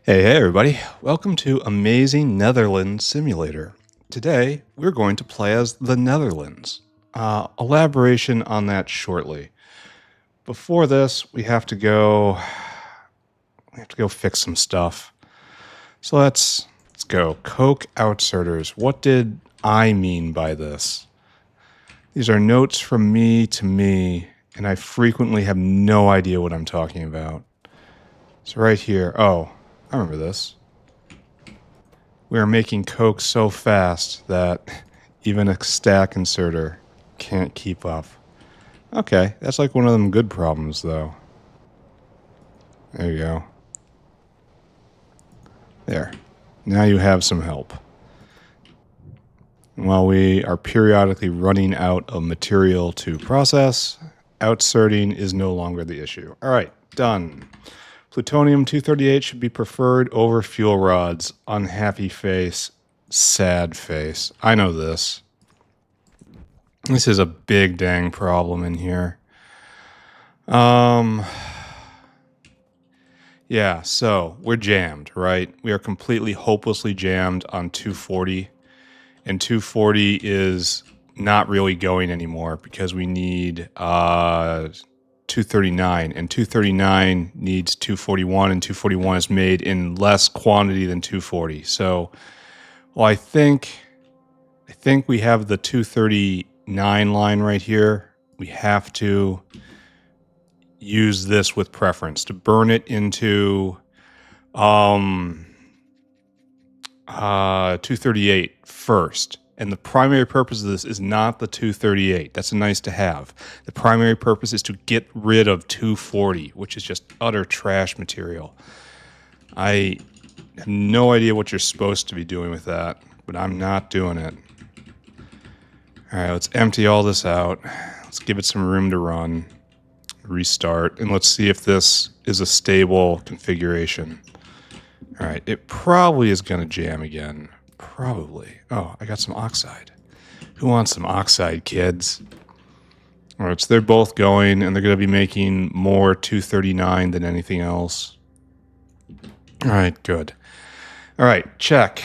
Hey everybody, welcome to Amazing Netherlands Simulator. Today, we're going to play as the Netherlands. Elaboration on that shortly. Before this, we have to go fix some stuff. So let's go. Coke outserters. What did I mean by this? These are notes from me to me, and I frequently have no idea what I'm talking about. So right here, oh, I remember this. We are making Coke so fast that even a stack inserter can't keep up. Okay, that's like one of them good problems, though. There you go. There. Now you have some help. While we are periodically running out of material to process, outserting is no longer the issue. All right, done. Plutonium-238 should be preferred over fuel rods. Unhappy face, sad face. I know this. This is a big dang problem in here. Yeah, so we're jammed, right? We are completely hopelessly jammed on 240. And 240 is not really going anymore because we need 239, and 239 needs 241, and 241 is made in less quantity than 240. So, well, I think we have the 239 line right here. We have to use this with preference to burn it into 238 first. And the primary purpose of this is not the 238. That's a nice to have. The primary purpose is to get rid of 240, which is just utter trash material. I have no idea what you're supposed to be doing with that, but I'm not doing it. All right, let's empty all this out. Let's give it some room to run. Restart, and let's see if this is a stable configuration. All right, it probably is going to jam again. Probably. Oh, I got some oxide. Who wants some oxide, kids? All right, so they're both going, and they're going to be making more 239 than anything else. All right, good. All right, check.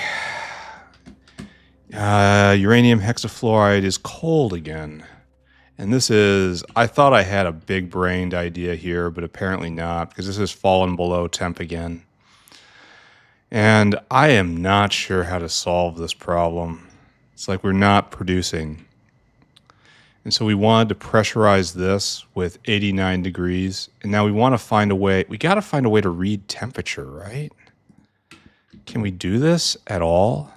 Uranium hexafluoride is cold again. And this is, I thought I had a big-brained idea here, but apparently not, because this has fallen below temp again. And I am not sure how to solve this problem. It's like we're not producing. And so we wanted to pressurize this with 89 degrees. And now we want to find a way, we got to find a way to read temperature, right? Can we do this at all?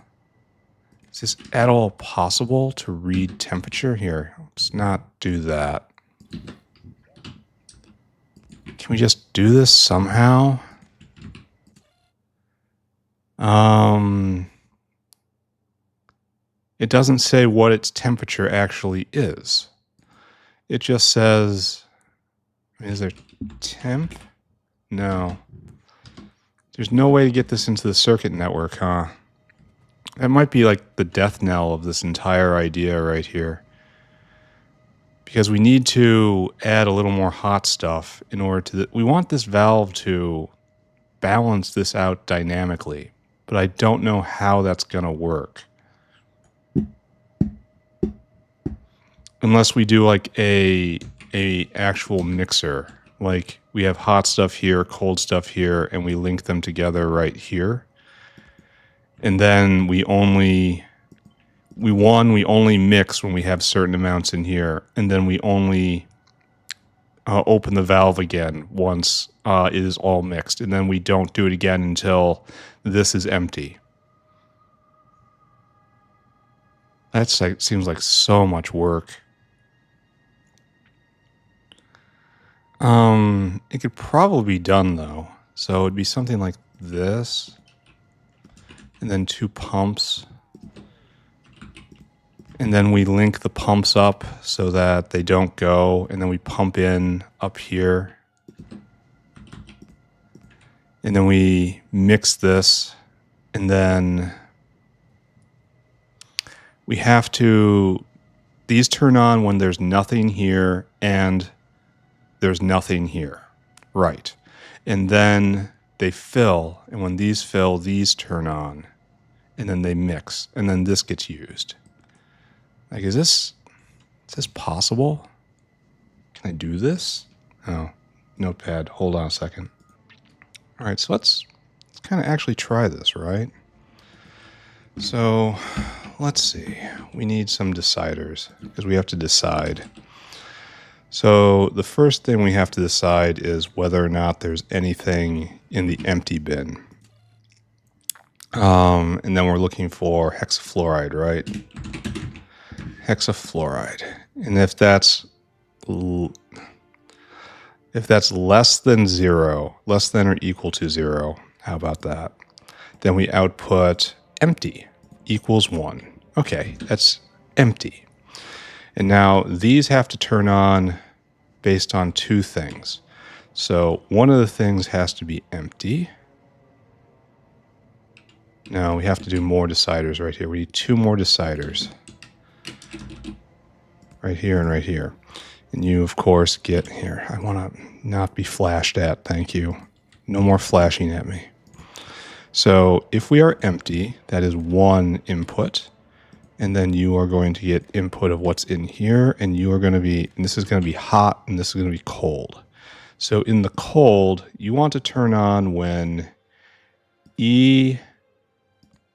Is this at all possible to read temperature? Here, let's not do that. Can we just do this somehow? It doesn't say what its temperature actually is. It just says, is there temp? No. There's no way to get this into the circuit network, huh? That might be like the death knell of this entire idea right here. Because we need to add a little more hot stuff in order to... we want this valve to balance this out dynamically, but I don't know how that's going to work. Unless we do like a actual mixer. Like we have hot stuff here, cold stuff here, and we link them together right here. And then we only mix when we have certain amounts in here, and then we only open the valve again once it is all mixed, and then we don't do it again until this is empty. That seems like so much work. It could probably be done though. So it'd be something like this. And then 2 pumps. And then we link the pumps up so that they don't go. And then we pump in up here. And then we mix this. And then we have to... these turn on when there's nothing here and there's nothing here. Right. And then they fill, and when these fill, these turn on, and then they mix, and then this gets used. Like, is this possible? Can I do this? Oh, notepad. Hold on a second. All right, so let's kind of actually try this, right? So let's see. We need some deciders because we have to decide. So the first thing we have to decide is whether or not there's anything in the empty bin. And then we're looking for hexafluoride, right? Hexafluoride. And if that's less than 0, less than or equal to 0, how about that? Then we output empty equals 1. Okay, that's empty. And now these have to turn on based on two things. So one of the things has to be empty. Now we have to do more deciders right here. We need 2 more deciders. Right here and right here. And you, of course, get here. I want to not be flashed at, thank you. No more flashing at me. So if we are empty, that is 1 input. And then you are going to get input of what's in here. And you are going to be, and this is going to be hot, and this is going to be cold. So in the cold, you want to turn on when E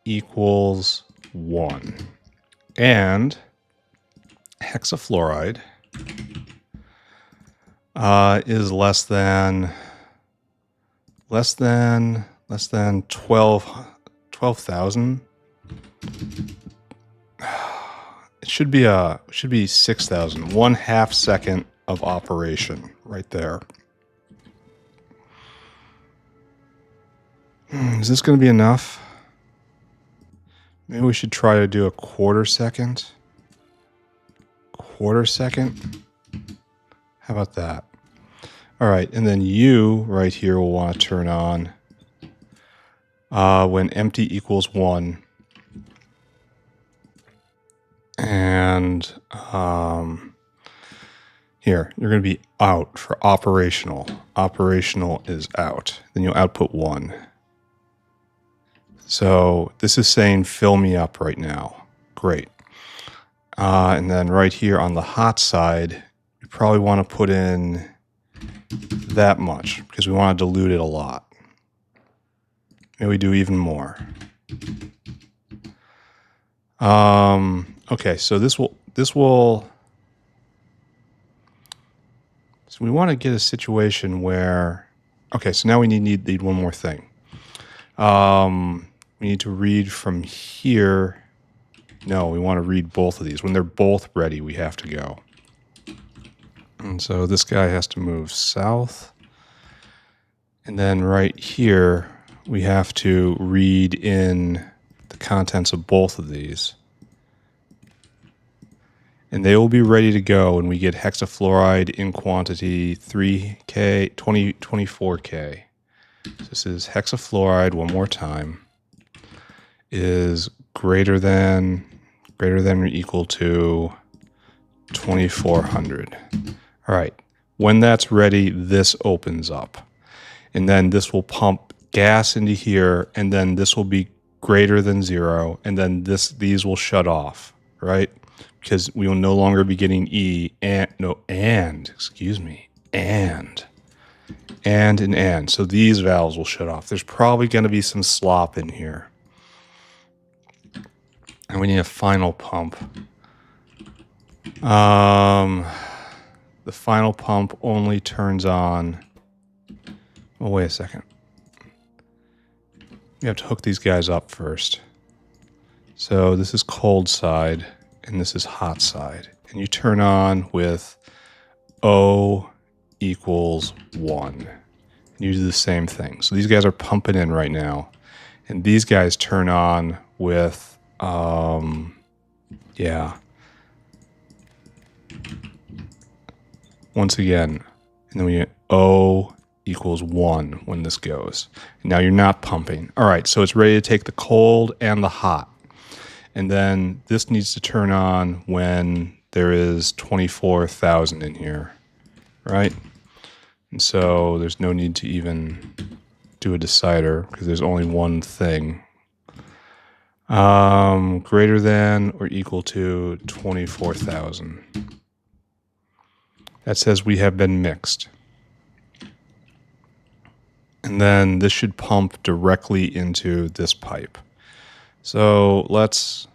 equals 1. And hexafluoride is less than 12,000. It should be 6,000. 1/2 second of operation right there. Is this going to be enough? Maybe we should try to do a 1/4 second. 1/4 second. How about that? All right, and then you right here will want to turn on when empty equals 1. And here, you're going to be out for operational. Operational is out. Then you'll output 1. So this is saying fill me up right now. Great. And then right here on the hot side, you probably want to put in that much because we want to dilute it a lot. Maybe we do even more. Okay, so so we want to get a situation where, okay, so now we need one more thing. We need to read from here. No, we want to read both of these. When they're both ready, we have to go. And so this guy has to move south. And then right here, we have to read in the contents of both of these. And they will be ready to go when we get hexafluoride in quantity 3K, 24K. So this is hexafluoride, one more time, is greater than or equal to 2400. All right, when that's ready, this opens up. And then this will pump gas into here, and then this will be greater than 0, and then these will shut off, right? Because we will no longer be getting E and so these valves will shut off. There's probably going to be some slop in here. And we need a final pump. The final pump only turns on... Oh, wait a second. We have to hook these guys up first. So this is cold side, and this is hot side. And you turn on with O equals 1. And you do the same thing. So these guys are pumping in right now. And these guys turn on with, once again. And then we get O equals 1 when this goes. And now you're not pumping. All right, so it's ready to take the cold and the hot. And then this needs to turn on when there is 24,000 in here, right? And so there's no need to even do a decider because there's only one thing. Greater than or equal to 24,000. That says we have been mixed. And then this should pump directly into this pipe. So let's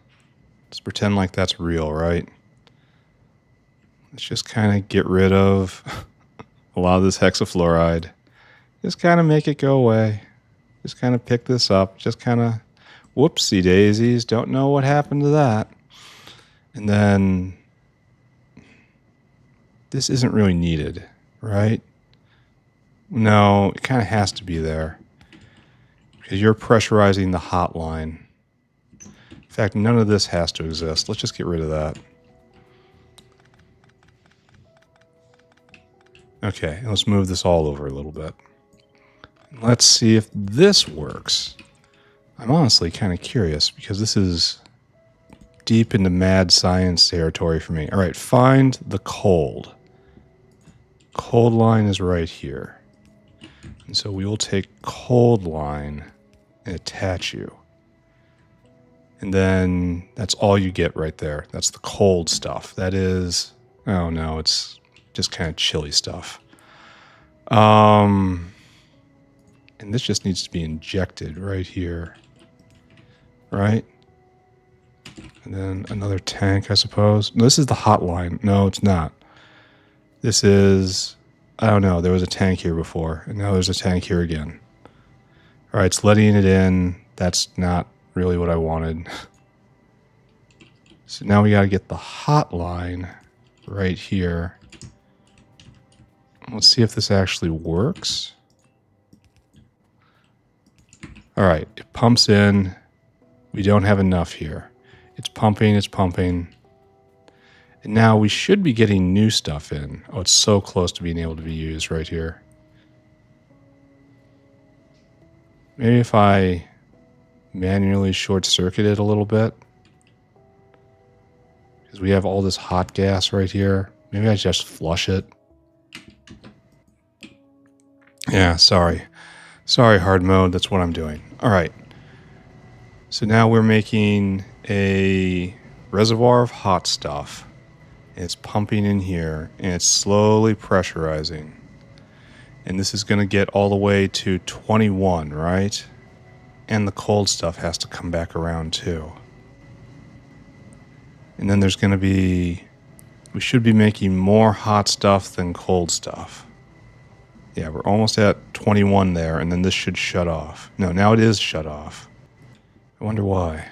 pretend like that's real, right? Let's just kind of get rid of a lot of this hexafluoride. Just kind of make it go away. Just kind of pick this up. Just kind of, whoopsie daisies, don't know what happened to that. And then this isn't really needed, right? No, it kind of has to be there because you're pressurizing the hot line. In fact, none of this has to exist. Let's just get rid of that. Okay, let's move this all over a little bit. Let's see if this works. I'm honestly kind of curious because this is deep into mad science territory for me. All right, find the cold. Cold line is right here. And so we will take cold line and attach you. And then that's all you get right there. That's the cold stuff. That is, oh no, it's just kind of chilly stuff. And this just needs to be injected right here. Right? And then another tank, I suppose. No, this is the hot line. No, it's not. This is, I don't know, there was a tank here before, and now there's a tank here again. All right, it's letting it in. That's not really what I wanted. So now we got to get the hot line right here. Let's see if this actually works. All right, it pumps in. We don't have enough here. It's pumping, it's pumping. And now we should be getting new stuff in. Oh, it's so close to being able to be used right here. Maybe if I manually short circuit it a little bit. Because we have all this hot gas right here. Maybe I just flush it. Yeah, sorry. Sorry, hard mode. That's what I'm doing. All right. So now we're making a reservoir of hot stuff. It's pumping in here, and it's slowly pressurizing. And this is going to get all the way to 21, right? And the cold stuff has to come back around too. And then there's going to be, we should be making more hot stuff than cold stuff. Yeah, we're almost at 21 there, and then this should shut off. No, now it is shut off. I wonder why.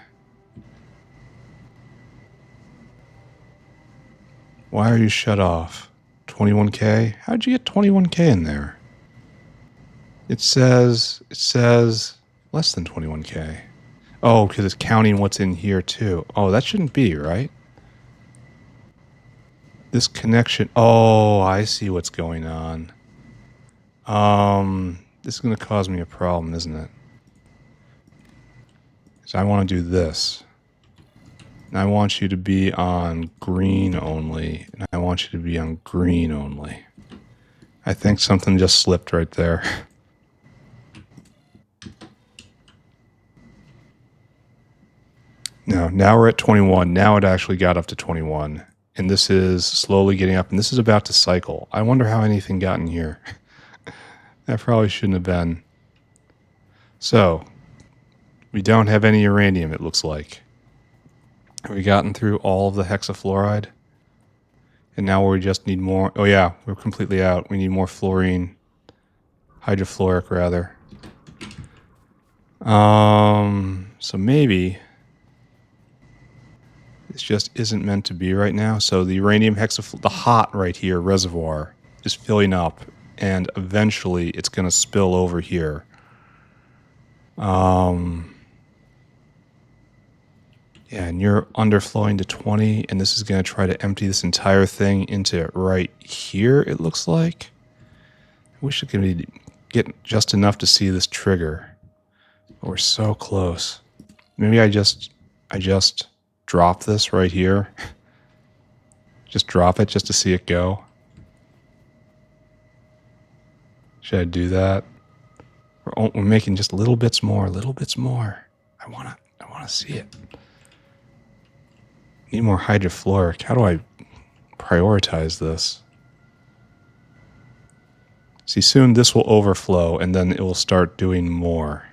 Why are you shut off? 21K? How'd you get 21K in there? It says less than 21K. Oh, because it's counting what's in here too. Oh, that shouldn't be, right? This connection. Oh, I see what's going on. This is going to cause me a problem, isn't it? So I want to do this. And I want you to be on green only. And I want you to be on green only. I think something just slipped right there. No, now we're at 21. Now it actually got up to 21. And this is slowly getting up. And this is about to cycle. I wonder how anything got in here. That probably shouldn't have been. So, we don't have any uranium, it looks like. Have we gotten through all of the hexafluoride? And now we just need more. Oh yeah, we're completely out. We need more fluorine. Hydrofluoric, rather. So maybe this just isn't meant to be right now. So the uranium the hot right here reservoir is filling up, and eventually it's going to spill over here. Yeah, and you're underflowing to 20, and this is going to try to empty this entire thing into right here, it looks like. I wish I could get just enough to see this trigger. But we're so close. Maybe I just drop this right here. Just drop it just to see it go. Should I do that? We're making just little bits more, little bits more. I wanna see it. Need more hydrofluoric. How do I prioritize this? See, soon this will overflow, and then it will start doing more.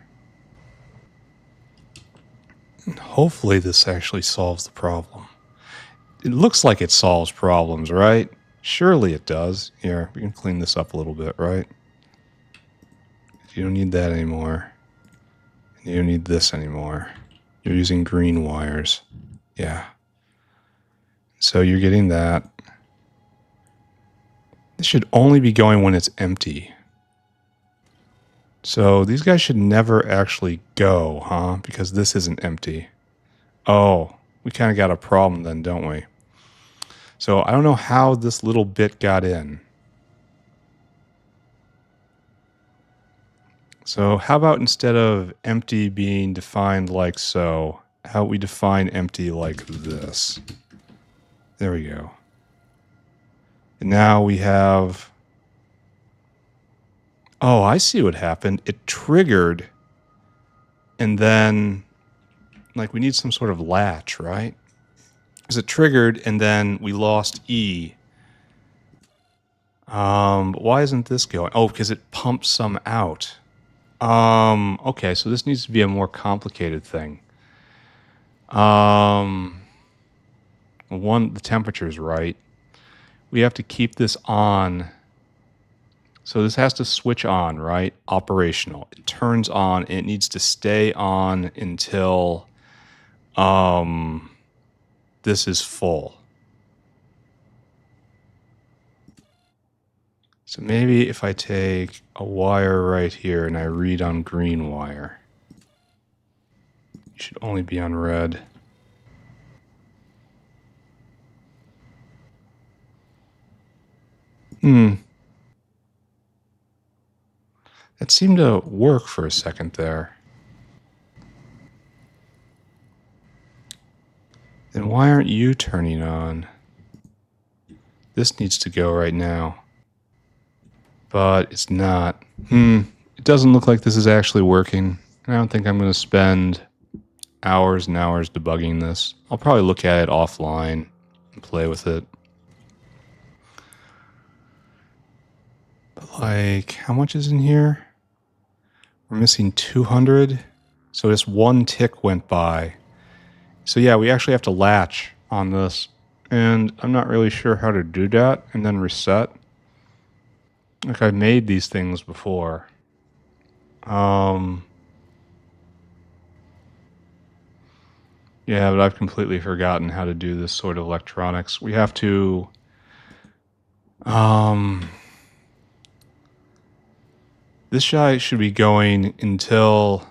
And hopefully this actually solves the problem. It looks like it solves problems, right? Surely it does. Here, we can clean this up a little bit, right? You don't need that anymore. You don't need this anymore. You're using green wires. Yeah. So you're getting that. This should only be going when it's empty. So these guys should never actually go, huh? Because this isn't empty. Oh, we kind of got a problem then, don't we? So I don't know how this little bit got in. So how about instead of empty being defined like so, how we define empty like this? There we go. And now we have... Oh, I see what happened. It triggered, and then, like, we need some sort of latch, right? Because it triggered, and then we lost E. But why isn't this going? Oh, because it pumps some out. Okay, so this needs to be a more complicated thing. One, the temperature's right. We have to keep this on. So this has to switch on, right? Operational. It turns on, and it needs to stay on until this is full. So maybe if I take a wire right here and I read on green wire, you should only be on red. That seemed to work for a second there. Then why aren't you turning on? This needs to go right now. But it's not. It doesn't look like this is actually working. I don't think I'm going to spend hours and hours debugging this. I'll probably look at it offline and play with it. But like, how much is in here? We're missing 200. So just one tick went by. So yeah, we actually have to latch on this. And I'm not really sure how to do that and then reset. Like, I've made these things before. Yeah, but I've completely forgotten how to do this sort of electronics. We have to... This guy should be going until...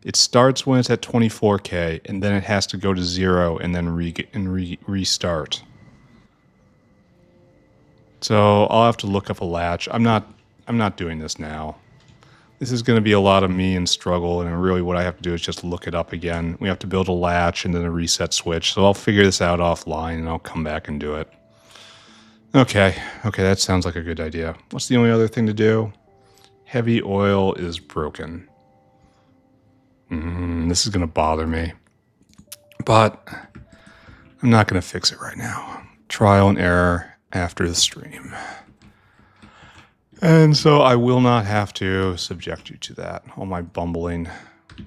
It starts when it's at 24K, and then it has to go to 0 and then restart. So I'll have to look up a latch. I'm not doing this now. This is going to be a lot of me and struggle, and really what I have to do is just look it up again. We have to build a latch and then a reset switch. So I'll figure this out offline, and I'll come back and do it. Okay, that sounds like a good idea. What's the only other thing to do? Heavy oil is broken. This is going to bother me. But I'm not going to fix it right now. Trial and error after the stream. And so I will not have to subject you to that. All my bumbling.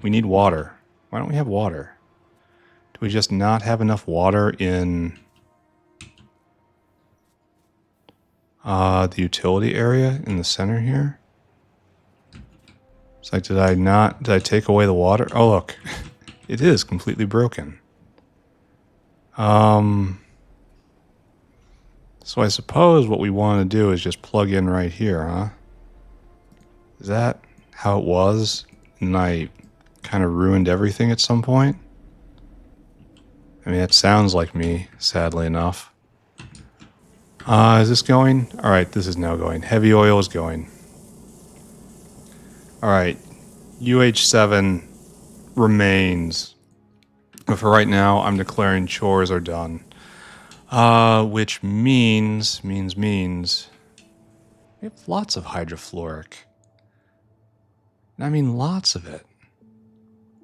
We need water. Why don't we have water? Do we just not have enough water in the utility area in the center here? It's like, did I take away the water? Oh, look. It is completely broken. So I suppose what we want to do is just plug in right here, huh? Is that how it was? And I kind of ruined everything at some point? I mean, that sounds like me, sadly enough. Is this going? All right, this is now going. Heavy oil is going. All right, UH7 remains. But for right now, I'm declaring chores are done. Which means... We have lots of hydrofluoric. I mean, lots of it.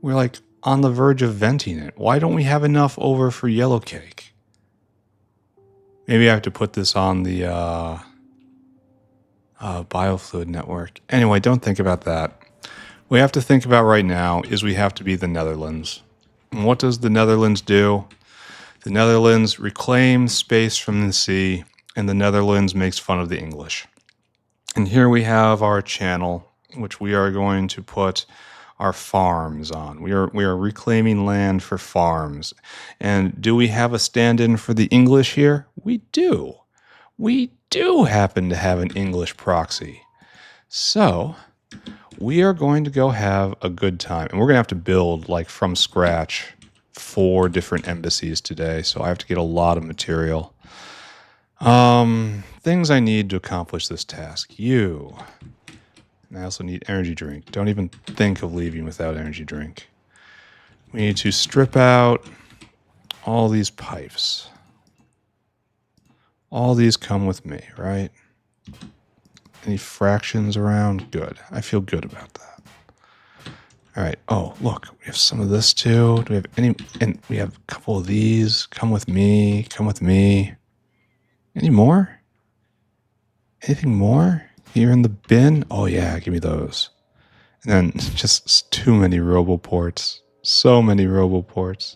We're like on the verge of venting it. Why don't we have enough over for yellow cake? Maybe I have to put this on the biofluid network. Anyway, don't think about that. What we have to think about right now is we have to be the Netherlands. And what does the Netherlands do? The Netherlands reclaims space from the sea, and the Netherlands makes fun of the English. And here we have our channel, which we are going to put our farms on. We are reclaiming land for farms. And do we have a stand-in for the English here? We do. We do happen to have an English proxy. So we are going to go have a good time. And we're going to have to build, like, from scratch 4 different embassies today. So I have to get a lot of material. Things I need to accomplish this task. You. And I also need energy drink. Don't even think of leaving without energy drink. We need to strip out all these pipes. All these come with me, right? Any fractions around? Good. I feel good about that. All right. Oh, look. We have some of this too. Do we have any? And we have a couple of these. Come with me. Come with me. Any more? Anything more? Here in the bin? Oh yeah, give me those. And then just too many roboports. So many roboports.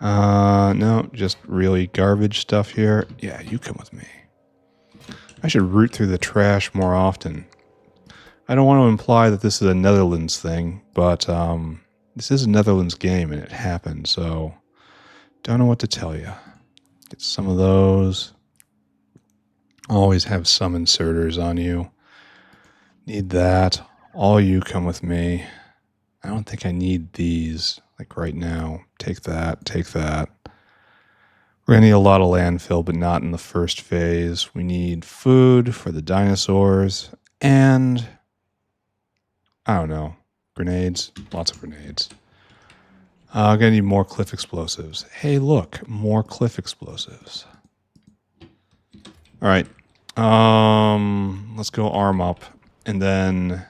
No, just really garbage stuff here. Yeah, you come with me. I should root through the trash more often. I don't want to imply that this is a Netherlands thing, but this is a Netherlands game and it happened, so don't know what to tell you. Get some of those. Always have some inserters on you. Need that. All you come with me. I don't think I need these, like right now. Take that, take that. We're going to need a lot of landfill, but not in the first phase. We need food for the dinosaurs and, I don't know, grenades. Lots of grenades. I'm going to need more cliff explosives. Hey, look, more cliff explosives. All right. Let's go arm up. And then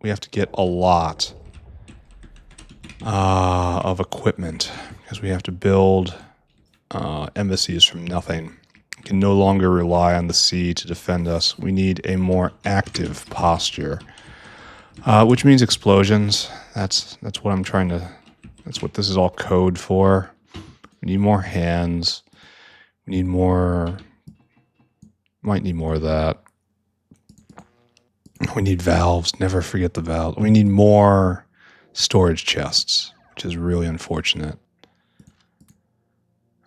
we have to get a lot of equipment because we have to build embassies from nothing. We can no longer rely on the sea to defend us. We need a more active posture, which means explosions. That's what I'm trying to... That's what this is all code for. We need more hands. We need more... Might need more of that. We need valves. Never forget the valves. We need more storage chests, which is really unfortunate.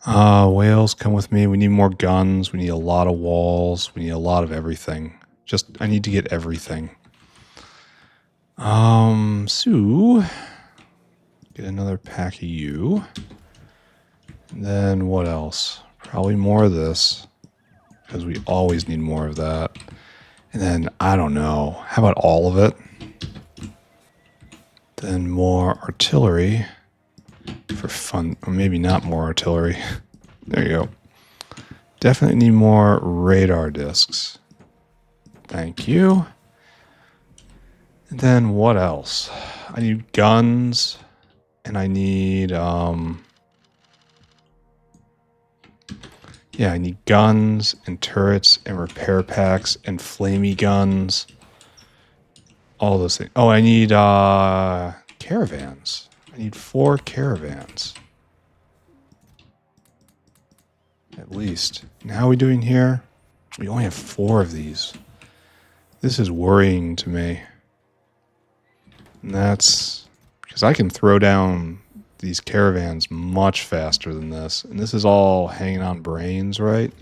Whales, come with me. We need more guns. We need a lot of walls. We need a lot of everything. I need to get everything. So get another pack of you. And then what else? Probably more of this, because we always need more of that. And then, I don't know, how about all of it? Then more artillery for fun, or maybe not more artillery. There you go. Definitely need more radar discs. Thank you. And then what else? I need guns, and I need, yeah, I need guns and turrets and repair packs and flamey guns. All those things. Oh, I need caravans. I need 4 caravans. At least. And how are we doing here? We only have 4 of these. This is worrying to me. And that's because I can throw down these caravans much faster than this. And this is all hanging on brains, right?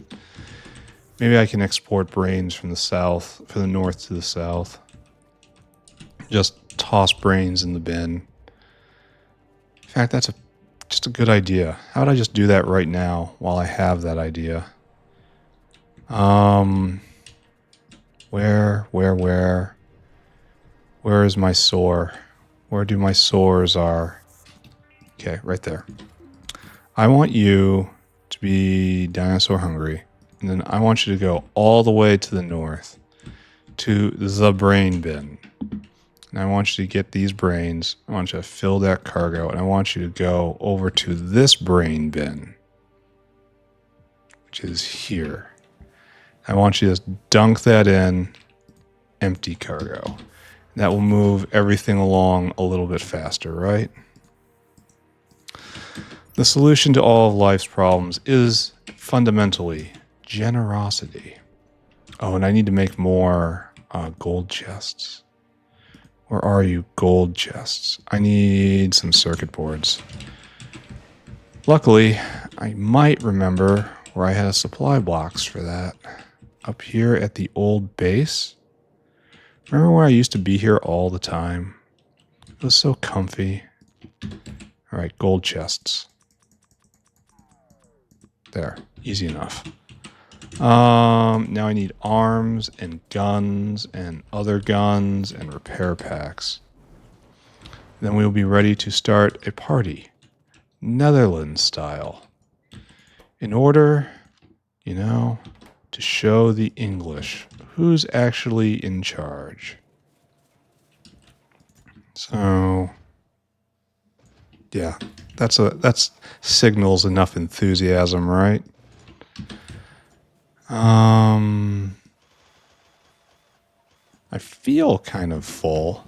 Maybe I can export brains from the south, from the north to the south. Just toss brains in the bin. In fact, that's just a good idea. How would I just do that right now while I have that idea? Where is my sore? Where do my sores are? Okay, right there. I want you to be dinosaur hungry. And And then I want you to go all the way to the north to the brain bin. And I want you to get these brains. I want you to fill that cargo. And I want you to go over to this brain bin, which is here. I want you to dunk that in, empty cargo. That will move everything along a little bit faster, right? The solution to all of life's problems is fundamentally generosity. Oh, and I need to make more gold chests. Where are you, gold chests? I need some circuit boards. Luckily, I might remember where I had a supply box for that. Up here at the old base. Remember where I used to be here all the time? It was so comfy. All right, gold chests. There, easy enough. Now I need arms and guns and other guns and repair packs. Then we will be ready to start a party, Netherlands style, in order, to show the English who's actually in charge. So, yeah, that's signals enough enthusiasm, right? I feel kind of full.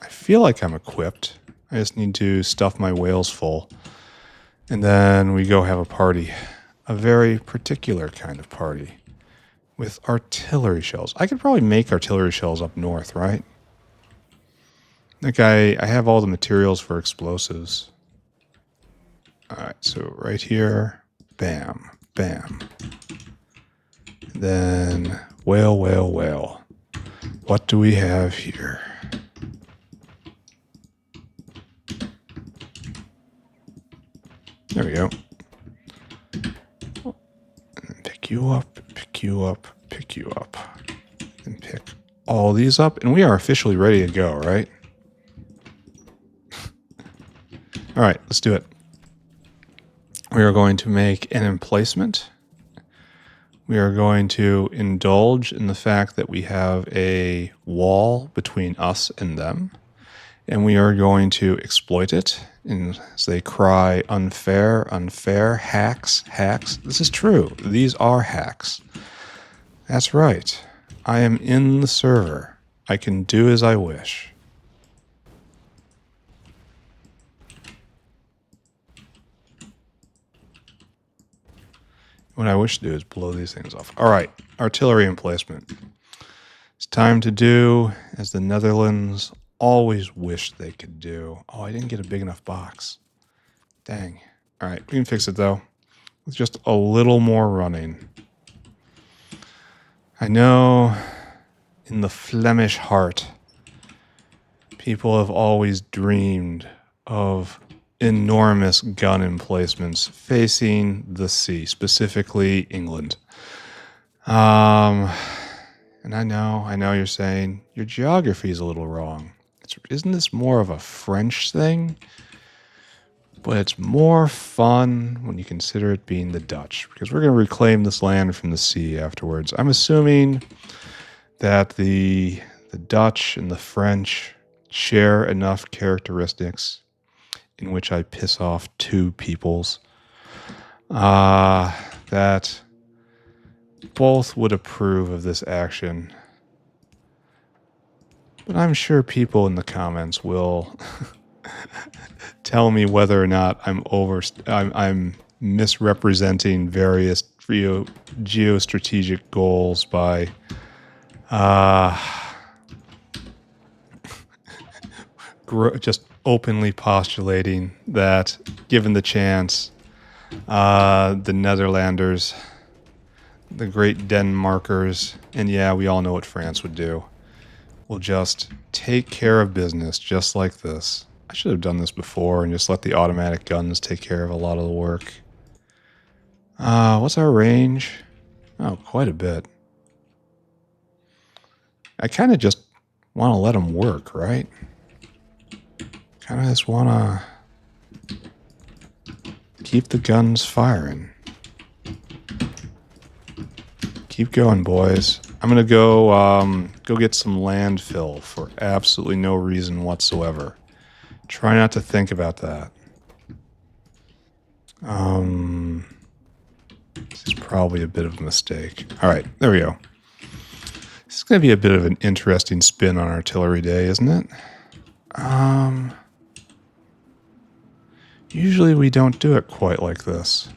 I feel like I'm equipped. I just need to stuff my whales full. And then we go have a party. A very particular kind of party. With artillery shells. I could probably make artillery shells up north, right? Like I have all the materials for explosives. Alright, so right here. Bam. Bam. Then whale, whale, whale. What do we have here? There we go. And pick you up, pick you up, pick you up. And pick all these up. And we are officially ready to go, right? All right, let's do it. We are going to make an emplacement. We are going to indulge in the fact that we have a wall between us and them. And we are going to exploit it. And as they cry, unfair, unfair, hacks, hacks. This is true. These are hacks. That's right. I am in the server. I can do as I wish. What I wish to do is blow these things off. All right, artillery emplacement. It's time to do as the Netherlands always wished they could do. Oh, I didn't get a big enough box. Dang. All right, we can fix it though. With just a little more running. I know in the Flemish heart, people have always dreamed of enormous gun emplacements facing the sea, specifically England. And I know you're saying your geography is a little wrong. Isn't this more of a French thing? But it's more fun when you consider it being the Dutch, because we're going to reclaim this land from the sea afterwards. I'm assuming that the Dutch and the French share enough characteristics in which I piss off two peoples that both would approve of this action. But I'm sure people in the comments will tell me whether or not I'm misrepresenting various geostrategic goals by just openly postulating that, given the chance, the Netherlanders, the great Denmarkers, and yeah, we all know what France would do, will just take care of business just like this. I should have done this before and just let the automatic guns take care of a lot of the work. What's our range? Oh, quite a bit. I kind of just want to let them work, right? Kind of just want to keep the guns firing. Keep going, boys. I'm gonna go get some landfill for absolutely no reason whatsoever. Try not to think about that. This is probably a bit of a mistake. All right, there we go. This is going to be a bit of an interesting spin on Artillery Day, isn't it? Usually we don't do it quite like this.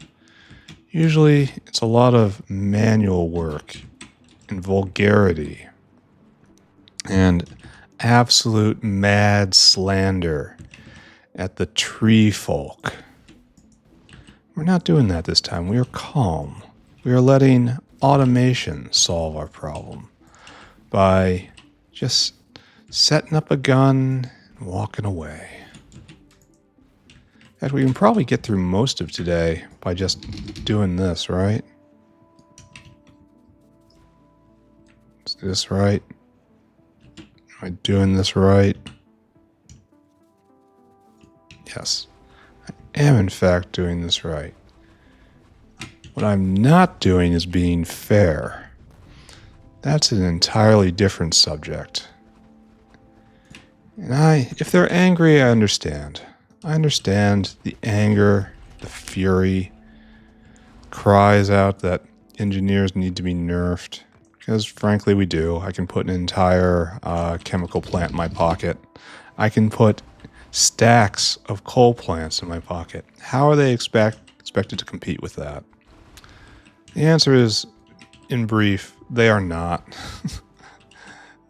Usually it's a lot of manual work and vulgarity and absolute mad slander at the tree folk. We're not doing that this time. We are calm. We are letting automation solve our problem by just setting up a gun and walking away. In fact, we can probably get through most of today by just doing this, right? Is this right? Am I doing this right? Yes. I am, in fact, doing this right. What I'm not doing is being fair. That's an entirely different subject. And if they're angry, I understand. I understand the anger, the fury, cries out that engineers need to be nerfed. Because frankly, we do. I can put an entire chemical plant in my pocket. I can put stacks of coal plants in my pocket. How are they expected to compete with that? The answer is, in brief, they are not.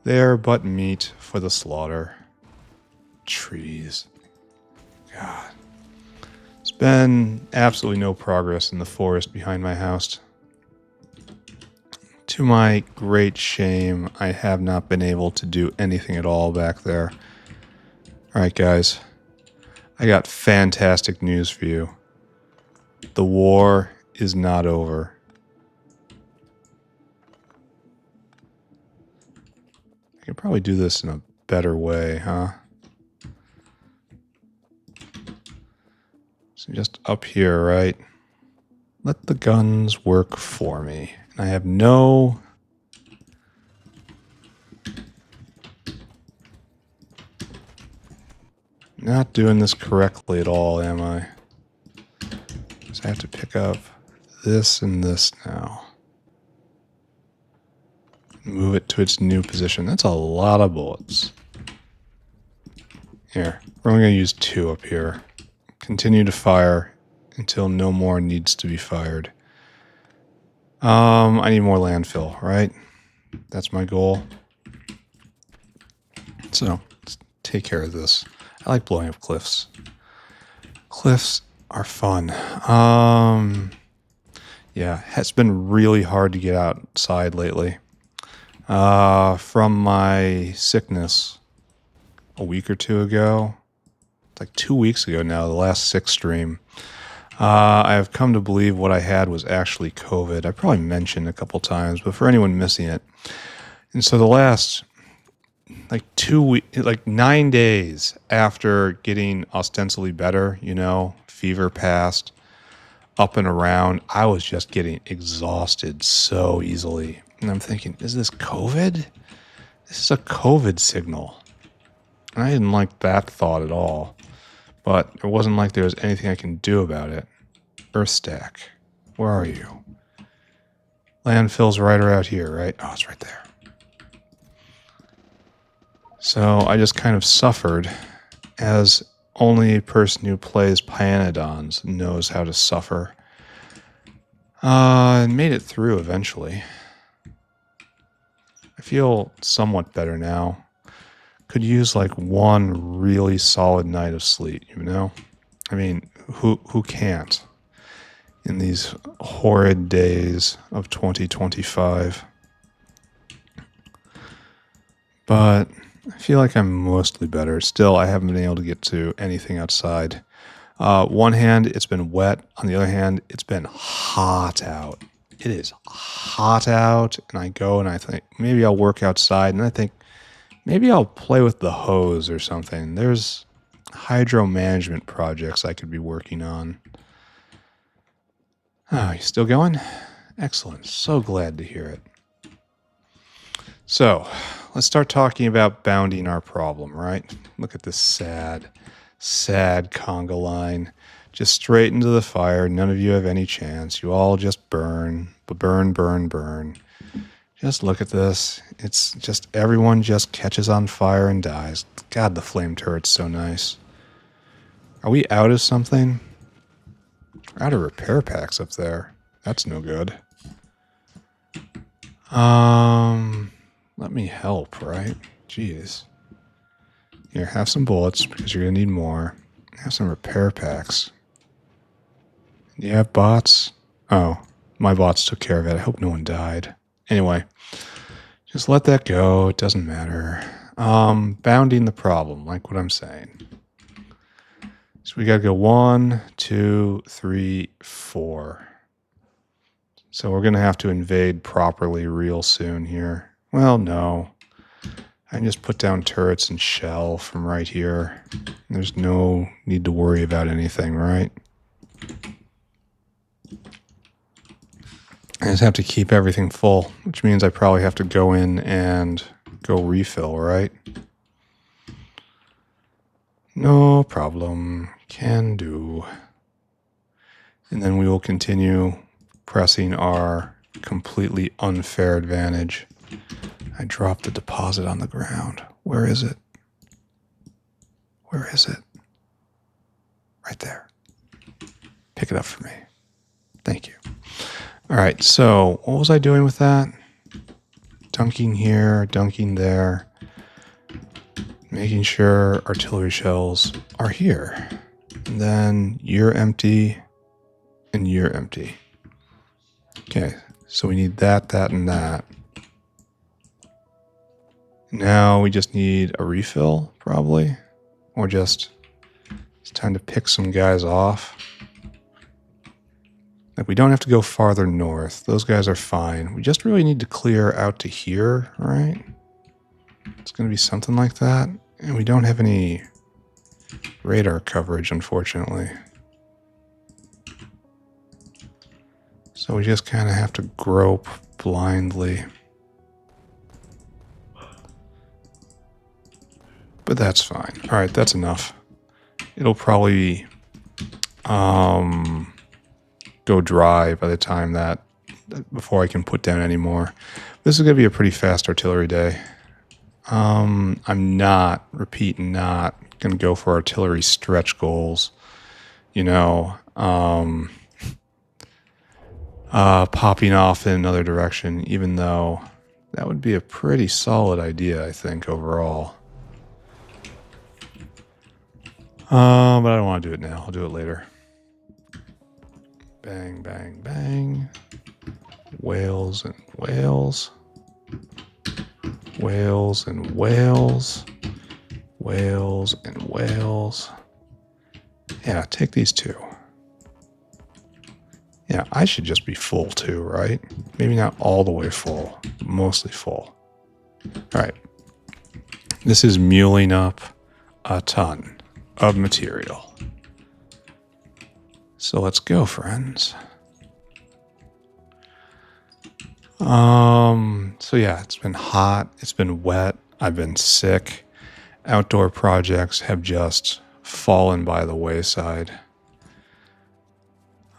They are but meat for the slaughter. Trees. God. There's been absolutely no progress in the forest behind my house. To my great shame, I have not been able to do anything at all back there. Alright, guys. I got fantastic news for you. The war is not over. I could probably do this in a better way, huh? So just up here, right? Let the guns work for me. And I have no... Not doing this correctly at all, am I? So I have to pick up this and this now. Move it to its new position. That's a lot of bullets. Here, we're only going to use 2 up here. Continue to fire until no more needs to be fired. I need more landfill, right? That's my goal. So, let's take care of this. I like blowing up cliffs. Cliffs are fun. Yeah, it's been really hard to get outside lately. From my sickness a week or 2 ago, it's like 2 weeks ago now, the last sick stream, I have come to believe what I had was actually COVID. I probably mentioned a couple times, but for anyone missing it. And so the last... like 9 days after getting ostensibly better, fever passed, up and around, I was just getting exhausted so easily. And I'm thinking, is this COVID? This is a COVID signal. And I didn't like that thought at all. But it wasn't like there was anything I can do about it. Earth stack, where are you? Landfill's right around here, right? Oh, it's right there. So I just kind of suffered, as only a person who plays Pyanodons knows how to suffer. And made it through eventually. I feel somewhat better now. Could use like one really solid night of sleep, I mean, who can't in these horrid days of 2025? But I feel like I'm mostly better. Still, I haven't been able to get to anything outside. One hand, it's been wet. On the other hand, it's been hot out. It is hot out, and I go and I think, maybe I'll work outside, and I think, maybe I'll play with the hose or something. There's hydro management projects I could be working on. Oh, you still going? Excellent. So glad to hear it. So, let's start talking about bounding our problem, right? Look at this sad conga line. Just straight into the fire. None of you have any chance. You all just burn. Burn. Just look at this. It's just everyone just catches on fire and dies. God, the flame turret's so nice. Are we out of something? We're out of repair packs up there. That's no good. Let me help, right? Jeez. Here, have some bullets because you're going to need more. Have some repair packs. Do you have bots? Oh, my bots took care of it. I hope no one died. Anyway, just let that go. It doesn't matter. Bounding the problem, like what I'm saying. So we got to go 1, 2, 3, 4. So we're going to have to invade properly real soon here. Well, no. I can just put down turrets and shell from right here. There's no need to worry about anything, right? I just have to keep everything full, which means I probably have to go in and go refill, right? No problem. Can do. And then we will continue pressing our completely unfair advantage. I dropped the deposit on the ground. Where is it? Where is it? Right there. Pick it up for me. Thank you. All right, so what was I doing with that? Dunking here, dunking there. Making sure artillery shells are here. And then you're empty, and you're empty. Okay, so we need that, and that. Now we just need a refill, probably. Or just, it's time to pick some guys off. Like, we don't have to go farther north. Those guys are fine. We just really need to clear out to here, right? It's going to be something like that. And we don't have any radar coverage, unfortunately. So we just kind of have to grope blindly. But that's fine. All right, that's enough. It'll probably go dry by the time that, before I can put down any more. This is going to be a pretty fast artillery day. I'm not going to go for artillery stretch goals. You know, popping off in another direction, even though that would be a pretty solid idea, I think, overall. But I don't want to do it now. I'll do it later. Bang, bang, bang. Whales and whales. Whales and whales. Whales and whales. Yeah, take these two. Yeah, I should just be full too, right? Maybe not all the way full, but mostly full. All right. This is muling up a ton of material. So let's go, friends. So yeah, it's been hot, it's been wet, I've been sick. Outdoor projects have just fallen by the wayside.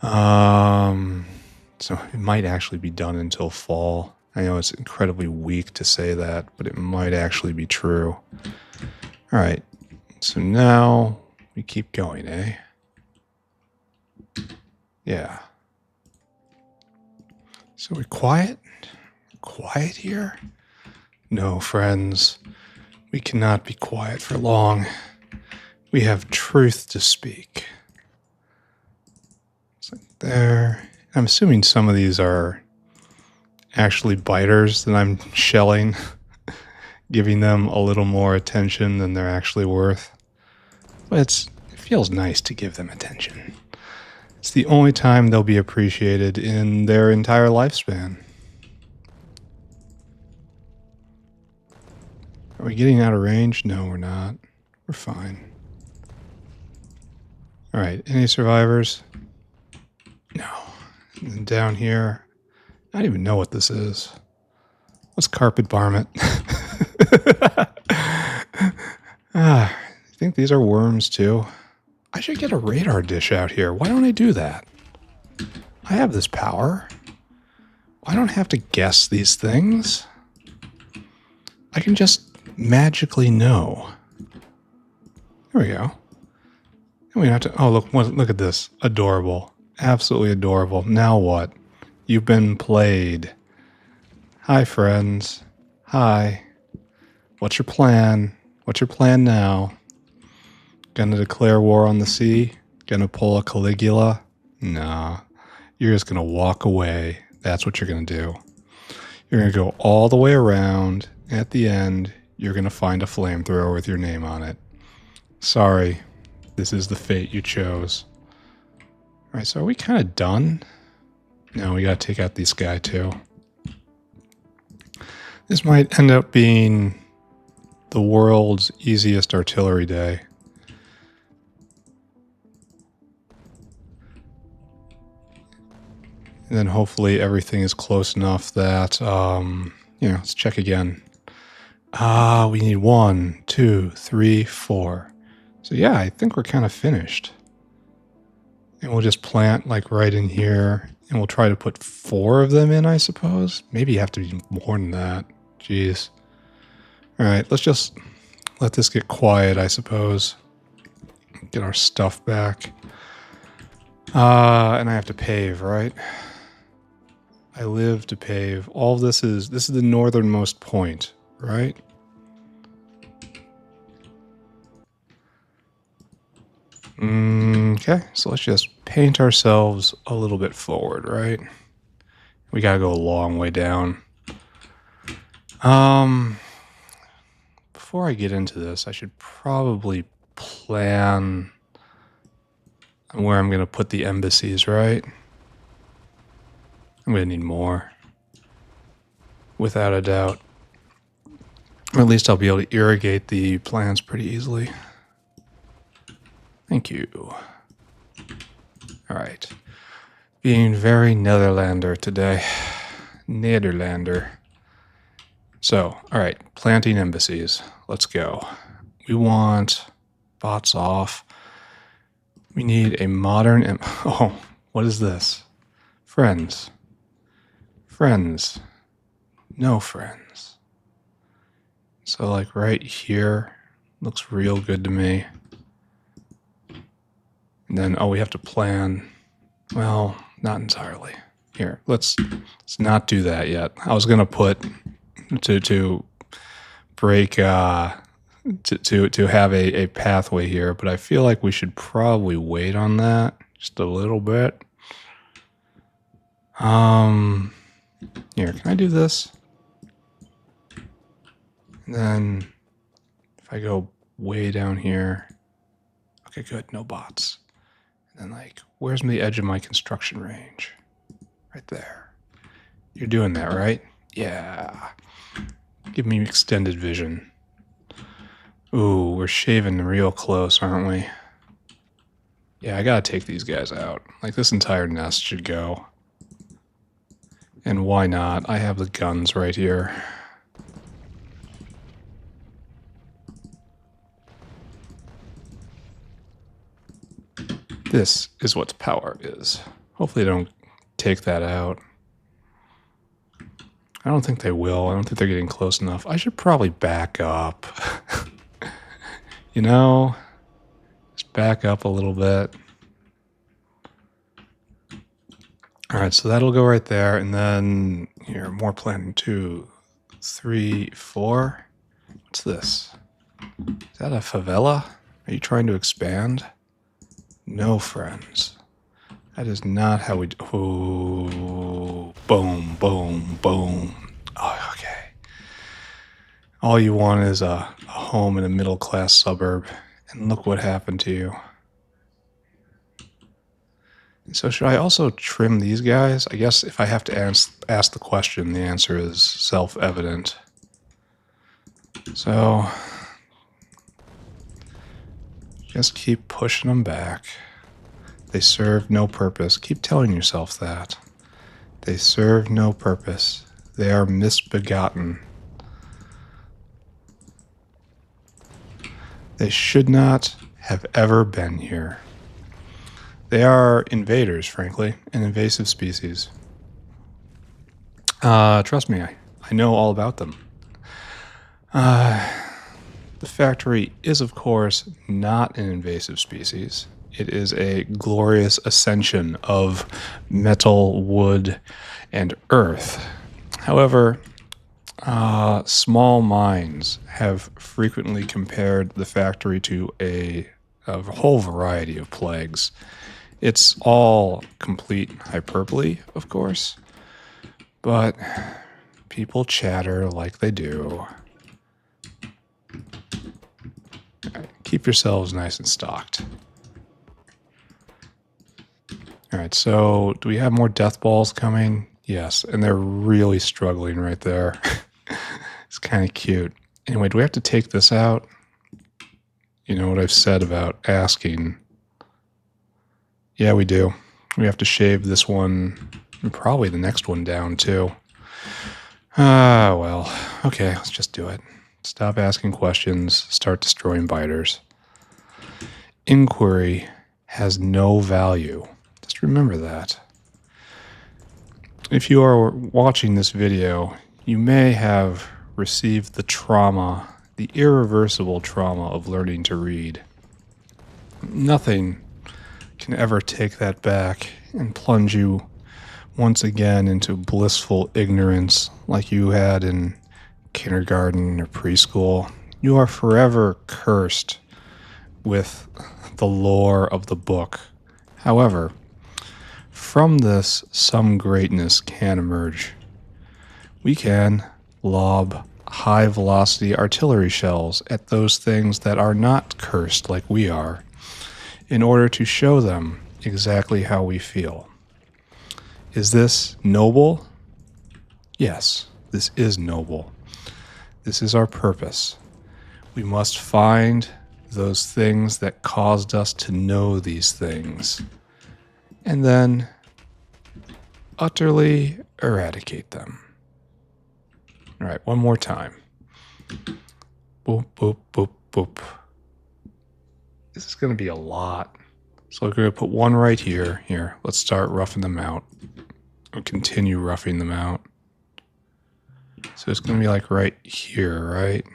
So it might actually be done until fall. I know it's incredibly weak to say that, but it might actually be true. All right, so now we keep going, eh? Yeah. So we're quiet? Quiet here? No, friends. We cannot be quiet for long. We have truth to speak. It's like there. I'm assuming some of these are actually biters that I'm shelling, giving them a little more attention than they're actually worth. But it feels nice to give them attention. It's the only time they'll be appreciated in their entire lifespan. Are we getting out of range? No, we're not. We're fine. All right, any survivors? No. And then down here, I don't even know what this is. Let's carpet barm it. I think these are worms too. I should get a radar dish out here. Why don't I do that? I have this power. I don't have to guess these things. I can just magically know. There we go. And we have to. Oh, look at this. Adorable. Absolutely adorable. Now what? You've been played. Hi, friends. Hi. What's your plan? What's your plan now? Gonna declare war on the sea? Gonna pull a Caligula? Nah. You're just gonna walk away. That's what you're gonna do. You're gonna go all the way around. At the end, you're gonna find a flamethrower with your name on it. Sorry. This is the fate you chose. Alright, so are we kind of done? No, we gotta take out this guy too. This might end up being the world's easiest artillery day. And then hopefully everything is close enough that, let's check again. We need 1, 2, 3, 4. So yeah, I think we're kind of finished. And we'll just plant like right in here. And we'll try to put 4 of them in, I suppose. Maybe you have to be more than that. Jeez. All right, let's just let this get quiet, I suppose. Get our stuff back. And I have to pave, right? I live to pave. All of this is the northernmost point, right? Okay, so let's just paint ourselves a little bit forward, right? We gotta go a long way down. Before I get into this, I should probably plan where I'm gonna put the embassies, right? I'm gonna need more. Without a doubt. Or at least I'll be able to irrigate the plants pretty easily. Thank you. Alright. Being very Netherlander today. Nederlander. So, alright. Planting embassies. Let's go. We want bots off. We need a modern... Oh, what is this? Friends. Friends. No friends. So, like, right here looks real good to me. And then, we have to plan. Well, not entirely. Here, let's not do that yet. I was gonna put to break to have a pathway here, but I feel like we should probably wait on that just a little bit. Here, can I do this? And then if I go way down here, okay, good, no bots. And then, like, where's the edge of my construction range? Right there. You're doing that, right? Yeah. Give me extended vision. Ooh, we're shaving real close, aren't we? Yeah, I gotta take these guys out. Like, this entire nest should go. And why not? I have the guns right here. This is what power is. Hopefully they don't take that out. I don't think they will. I don't think they're getting close enough. I should probably back up. You know? Just back up a little bit. Alright, so that'll go right there. And then, here, more planting. 2, 3, 4. What's this? Is that a favela? Are you trying to expand? No friends. That is not how we do. Ooh, boom, boom, boom. Oh, okay. All you want is a home in a middle-class suburb, and look what happened to you. So should I also trim these guys? I guess if I have to ask the question, the answer is self-evident. So just keep pushing them back. They serve no purpose. Keep telling yourself that. They serve no purpose. They are misbegotten. They should not have ever been here. They are invaders, frankly, an invasive species. Trust me, I know all about them. The factory is, of course, not an invasive species. It is a glorious ascension of metal, wood, and earth. However, small minds have frequently compared the factory to a whole variety of plagues. It's all complete hyperbole, of course, but people chatter like they do. Keep yourselves nice and stocked. All right, so do we have more death balls coming? Yes, and they're really struggling right there. It's kind of cute. Anyway, do we have to take this out? You know what I've said about asking. Yeah, we do. We have to shave this one and probably the next one down too. Well, okay, let's just do it. Stop asking questions, start destroying biters. Inquiry has no value. Just remember that. If you are watching this video, you may have received the trauma, the irreversible trauma of learning to read. Nothing can ever take that back and plunge you once again into blissful ignorance like you had in kindergarten or preschool. You are forever cursed with the lore of the book. However, from this, some greatness can emerge. We can lob high-velocity artillery shells at those things that are not cursed like we are, in order to show them exactly how we feel. Is this noble? Yes, this is noble. This is our purpose. We must find those things that caused us to know these things, and then utterly eradicate them. All right, one more time. Boop, boop, boop, boop. This is going to be a lot. So we're going to put one right here. Here, let's start roughing them out. Or continue roughing them out. So it's going to be like right here, right?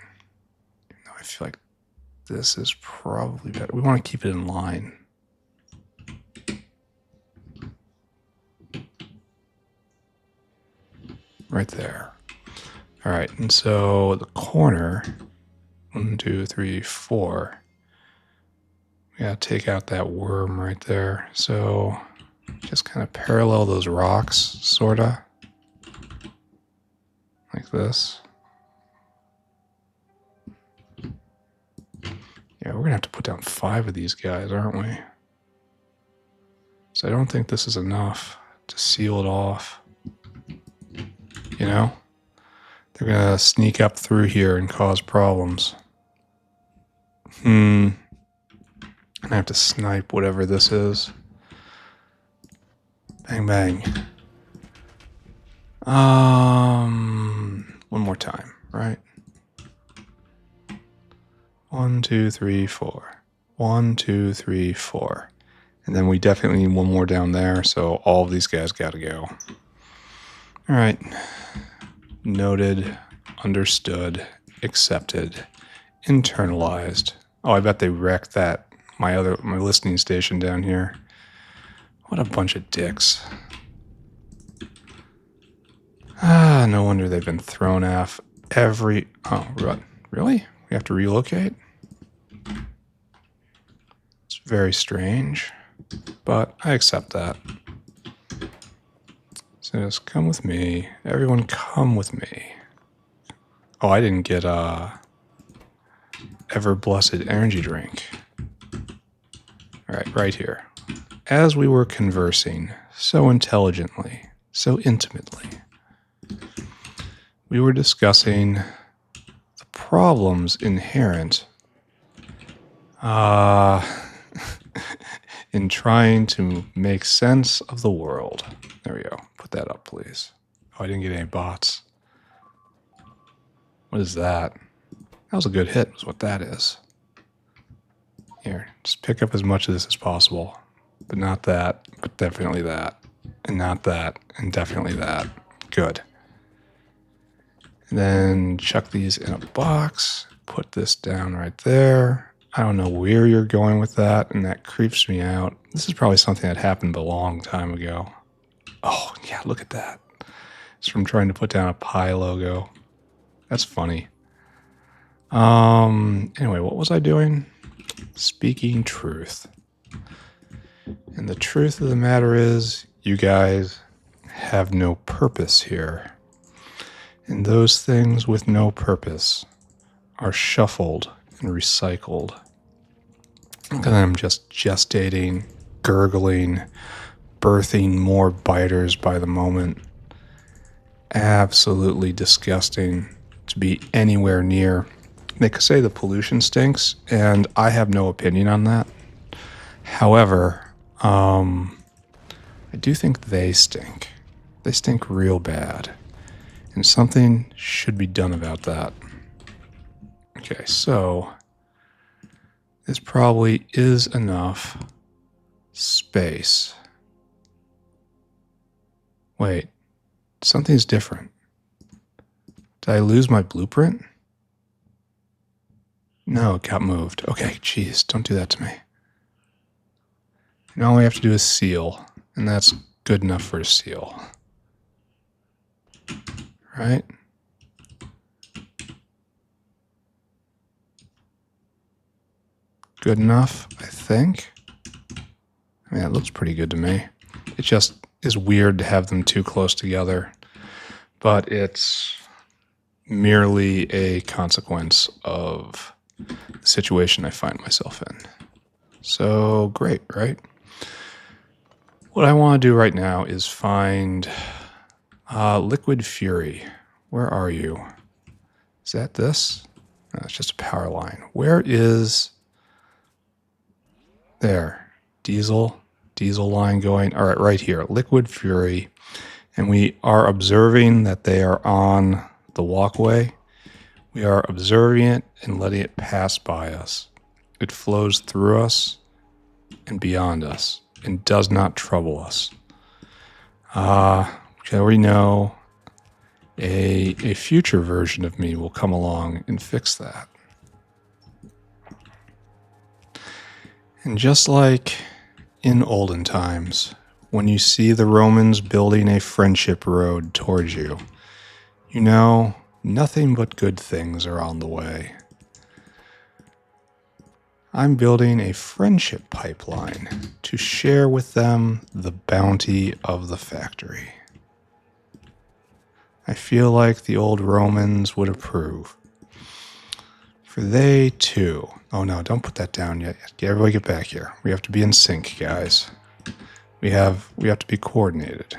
I feel like this is probably better. We want to keep it in line. Right there. All right, and so the corner, 1, 2, 3, 4. We gotta take out that worm right there. So just kind of parallel those rocks, sorta. Like this. Yeah, we're gonna have to put down 5 of these guys, aren't we? So I don't think this is enough to seal it off. You know? They're gonna sneak up through here and cause problems. I have to snipe whatever this is. Bang, bang. One more time, right? 1, 2, 3, 4. 1, 2, 3, 4. And then we definitely need one more down there, so all of these guys gotta go. All right. Noted, understood, accepted, internalized. Oh, I bet they wrecked that, my listening station down here. What a bunch of dicks. No wonder they've been thrown off every... Oh, really? We have to relocate? It's very strange, but I accept that. So just come with me. Everyone come with me. Oh, I didn't get ever blessed energy drink. All right, right here. As we were conversing so intelligently, so intimately, we were discussing the problems inherent in trying to make sense of the world. There we go. Put that up, please. Oh, I didn't get any bots. What is that? That was a good hit, is what that is. Here, just pick up as much of this as possible. But not that, but definitely that. And not that, and definitely that. Good. And then chuck these in a box. Put this down right there. I don't know where you're going with that, and that creeps me out. This is probably something that happened a long time ago. Oh, yeah, look at that. It's from trying to put down a Pi logo. That's funny. Anyway, what was I doing? Speaking truth. And the truth of the matter is, you guys have no purpose here. And those things with no purpose are shuffled and recycled. And I'm just gestating, gurgling, birthing more biters by the moment. Absolutely disgusting to be anywhere near. They could say the pollution stinks, and I have no opinion on that. However, I do think they stink. They stink real bad. And something should be done about that. Okay, so this probably is enough space. Wait, something's different. Did I lose my blueprint? No, it got moved. Okay, geez, don't do that to me. And all we have to do is seal, and that's good enough for a seal. Right? Good enough, I think. I mean, that looks pretty good to me. It just is weird to have them too close together, but it's merely a consequence of the situation I find myself in. So great, right? What I want to do right now is find Liquid Fury. Where are you? Is that this? No, it's just a power line. Where is... There. Diesel line going. All right, right here. Liquid Fury. And we are observing that they are on the walkway. We are observing it and letting it pass by us. It flows through us and beyond us and does not trouble us. We already know a future version of me will come along and fix that. And just like in olden times, when you see the Romans building a friendship road towards you, you know nothing but good things are on the way. I'm building a friendship pipeline to share with them the bounty of the factory. I feel like the old Romans would approve. For they too... Oh no, don't put that down yet. Everybody get back here. We have to be in sync, guys. We have to be coordinated.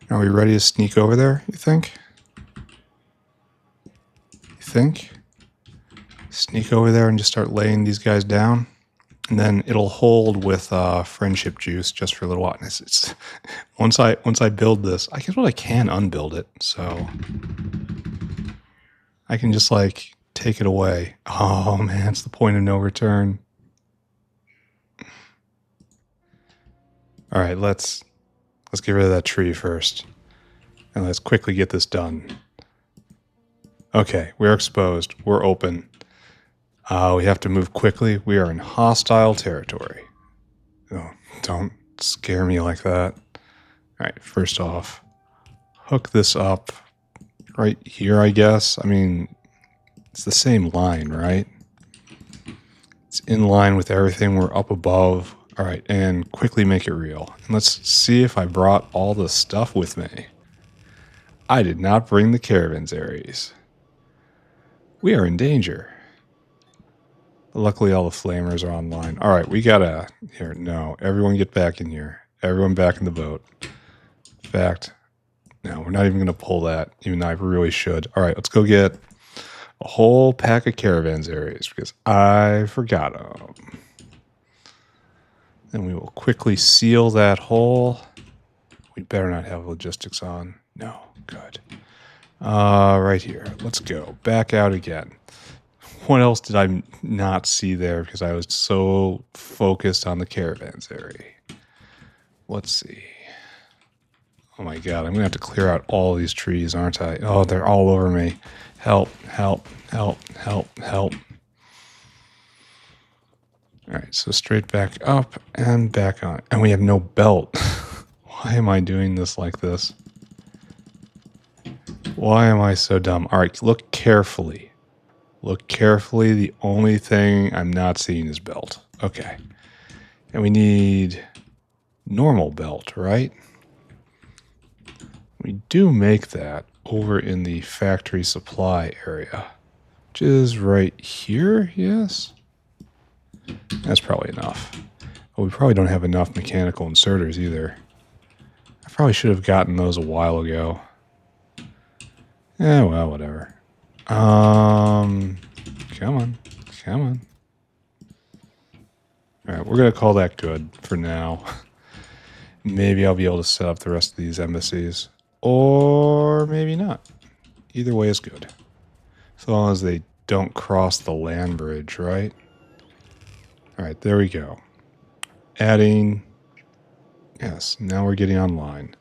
Are we ready to sneak over there, you think? You think? Sneak over there and just start laying these guys down? And then it'll hold with friendship juice just for a little while. And it's once I build this, I guess what I can unbuild it, so I can just like take it away. Oh man, it's the point of no return. All right, let's get rid of that tree first, and let's quickly get this done. Okay, we're exposed. We're open. We have to move quickly. We are in hostile territory. Oh, don't scare me like that. All right, first off, hook this up right here, I guess. I mean, it's the same line, right? It's in line with everything. We're up above. All right, and quickly make it real. And let's see if I brought all the stuff with me. I did not bring the caravansaries. We are in danger. But luckily, all the flamers are online. All right, we gotta... Here, no. Everyone get back in here. Everyone back in the boat. In fact, no, we're not even going to pull that, even though I really should. All right, let's go get a whole pack of caravansaries because I forgot them. Then we will quickly seal that hole. We better not have logistics on. No, good. Right here. Let's go. Back out again. What else did I not see there because I was so focused on the caravans area? Let's see. Oh my god, I'm going to have to clear out all these trees, aren't I? Oh, they're all over me. Help, help, help, help, help. Alright, so straight back up and back on. And we have no belt. Why am I doing this like this? Why am I so dumb? Alright, look carefully. Look carefully. The only thing I'm not seeing is belt. Okay. And we need normal belt, right? We do make that over in the factory supply area, which is right here, yes? That's probably enough. Well, we probably don't have enough mechanical inserters either. I probably should have gotten those a while ago. Yeah, well, whatever. Come on. Come on. Alright, we're going to call that good for now. Maybe I'll be able to set up the rest of these embassies. Or maybe not. Either way is good. So long as they don't cross the land bridge, right? Alright, there we go. Adding. Yes, now we're getting online.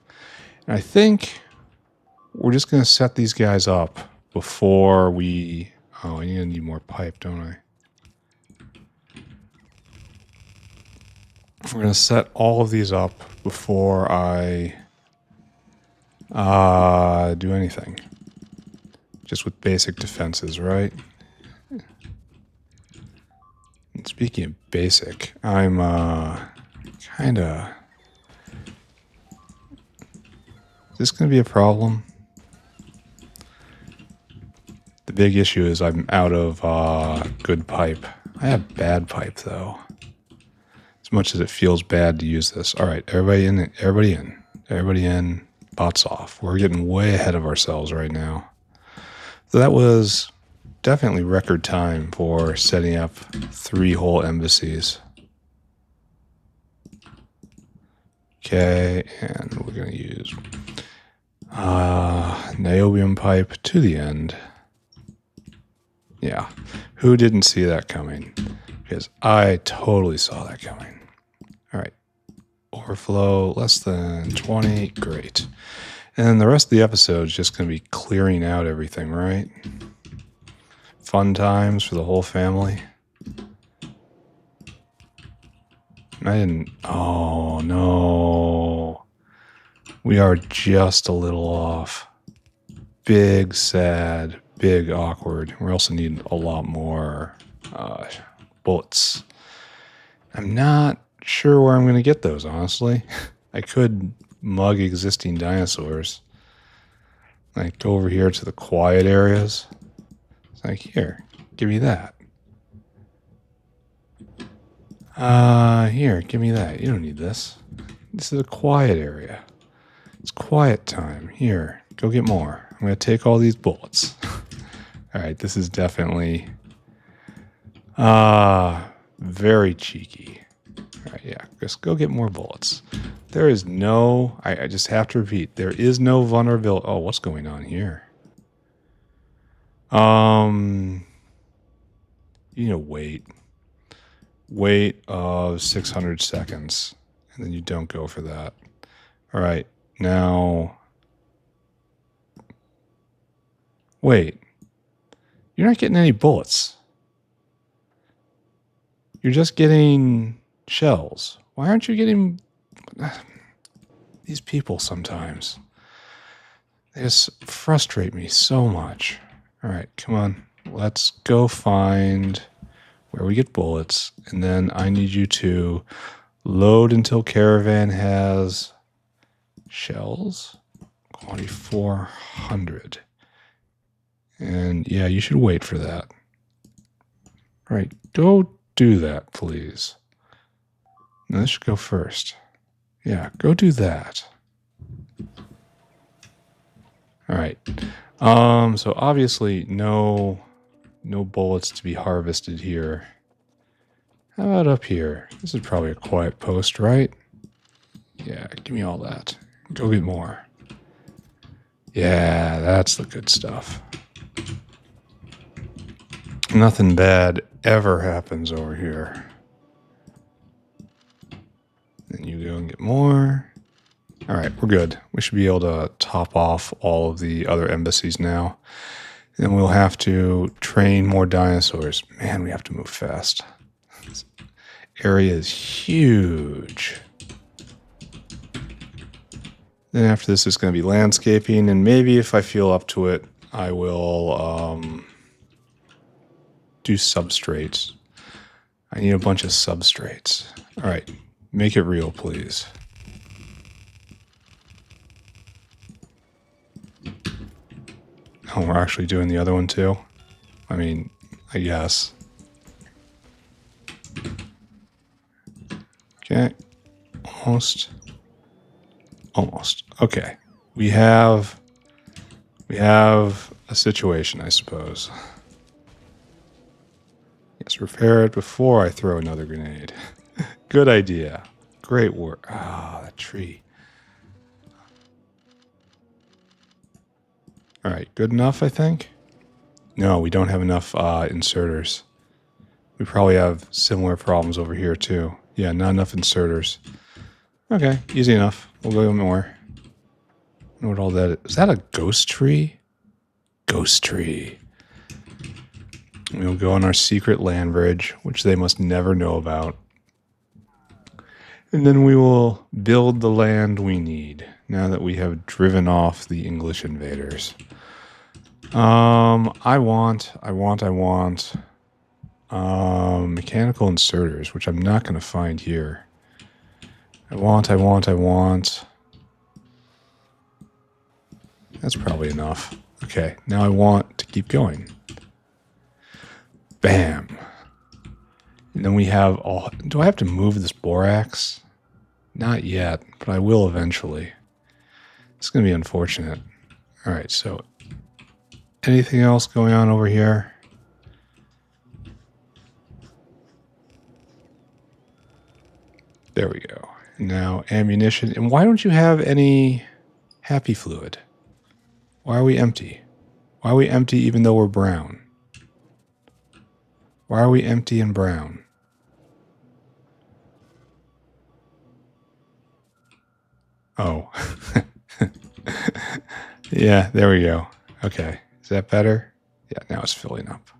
And I think we're just going to set these guys up before we... Oh, I'm going to need more pipe, don't I? We're going to set all of these up before I do anything. Just with basic defenses, right? And speaking of basic, I'm kind of... Is this going to be a problem? The big issue is I'm out of good pipe. I have bad pipe, though. As much as it feels bad to use this. All right, everybody in, everybody in, everybody in, bots off. We're getting way ahead of ourselves right now. So that was definitely record time for setting up 3 whole embassies. Okay, and we're going to use niobium pipe to the end. Yeah, who didn't see that coming? Because I totally saw that coming. All right, overflow less than 20, great. And then the rest of the episode is just going to be clearing out everything, right? Fun times for the whole family. I didn't... Oh, no. We are just a little off. Big sad, big awkward. We also need a lot more bullets. I'm not sure where I'm going to get those, honestly. I could mug existing dinosaurs. Like, go over here to the quiet areas. It's like, here, give me that. Here, give me that. You don't need this. This is a quiet area. It's quiet time. Here, go get more. I'm going to take all these bullets. Alright, this is definitely very cheeky. Alright, yeah, just go get more bullets. There is no... I just have to repeat. There is no vulnerability... Oh, what's going on here? You need to wait. Wait of 600 seconds. And then you don't go for that. Alright, now... Wait. You're not getting any bullets. You're just getting shells. Why aren't you getting... These people sometimes. They just frustrate me so much. Alright, come on. Let's go find where we get bullets. And then I need you to load until caravan has shells. Quantity 400. And yeah, you should wait for that. Alright, go do that, please. No, this should go first. Yeah, go do that. Alright. So obviously no bullets to be harvested here. How about up here? This is probably a quiet post, right? Yeah, give me all that. Go get more. Yeah, that's the good stuff. Nothing bad ever happens over here. Then you go and get more. All right, we're good. We should be able to top off all of the other embassies now. Then we'll have to train more dinosaurs. Man, we have to move fast. This area is huge. Then after this is going to be landscaping, and maybe if I feel up to it, I will do substrates. I need a bunch of substrates. All right, make it real, please. Oh, we're actually doing the other one too? I mean, I guess. Okay. Almost. Almost. Okay. We have a situation, I suppose. Yes, repair it before I throw another grenade. Good idea. Great work. Ah, that tree. All right, good enough, I think? No, we don't have enough inserters. We probably have similar problems over here, too. Yeah, not enough inserters. Okay, easy enough. We'll go more. I know what all that is. Is that a ghost tree? Ghost tree. We'll go on our secret land bridge, which they must never know about. And then we will build the land we need, now that we have driven off the English invaders. I want mechanical inserters, which I'm not going to find here. I want. That's probably enough. Okay, now I want to keep going. Bam. And then we have all... Do I have to move this borax? Not yet, but I will eventually. It's going to be unfortunate. All right, so anything else going on over here? There we go. Now ammunition. And why don't you have any happy fluid? Why are we empty? Why are we empty even though we're brown? Why are we empty and brown? Oh. Yeah, there we go. Okay. Is that better? Yeah, now it's filling up.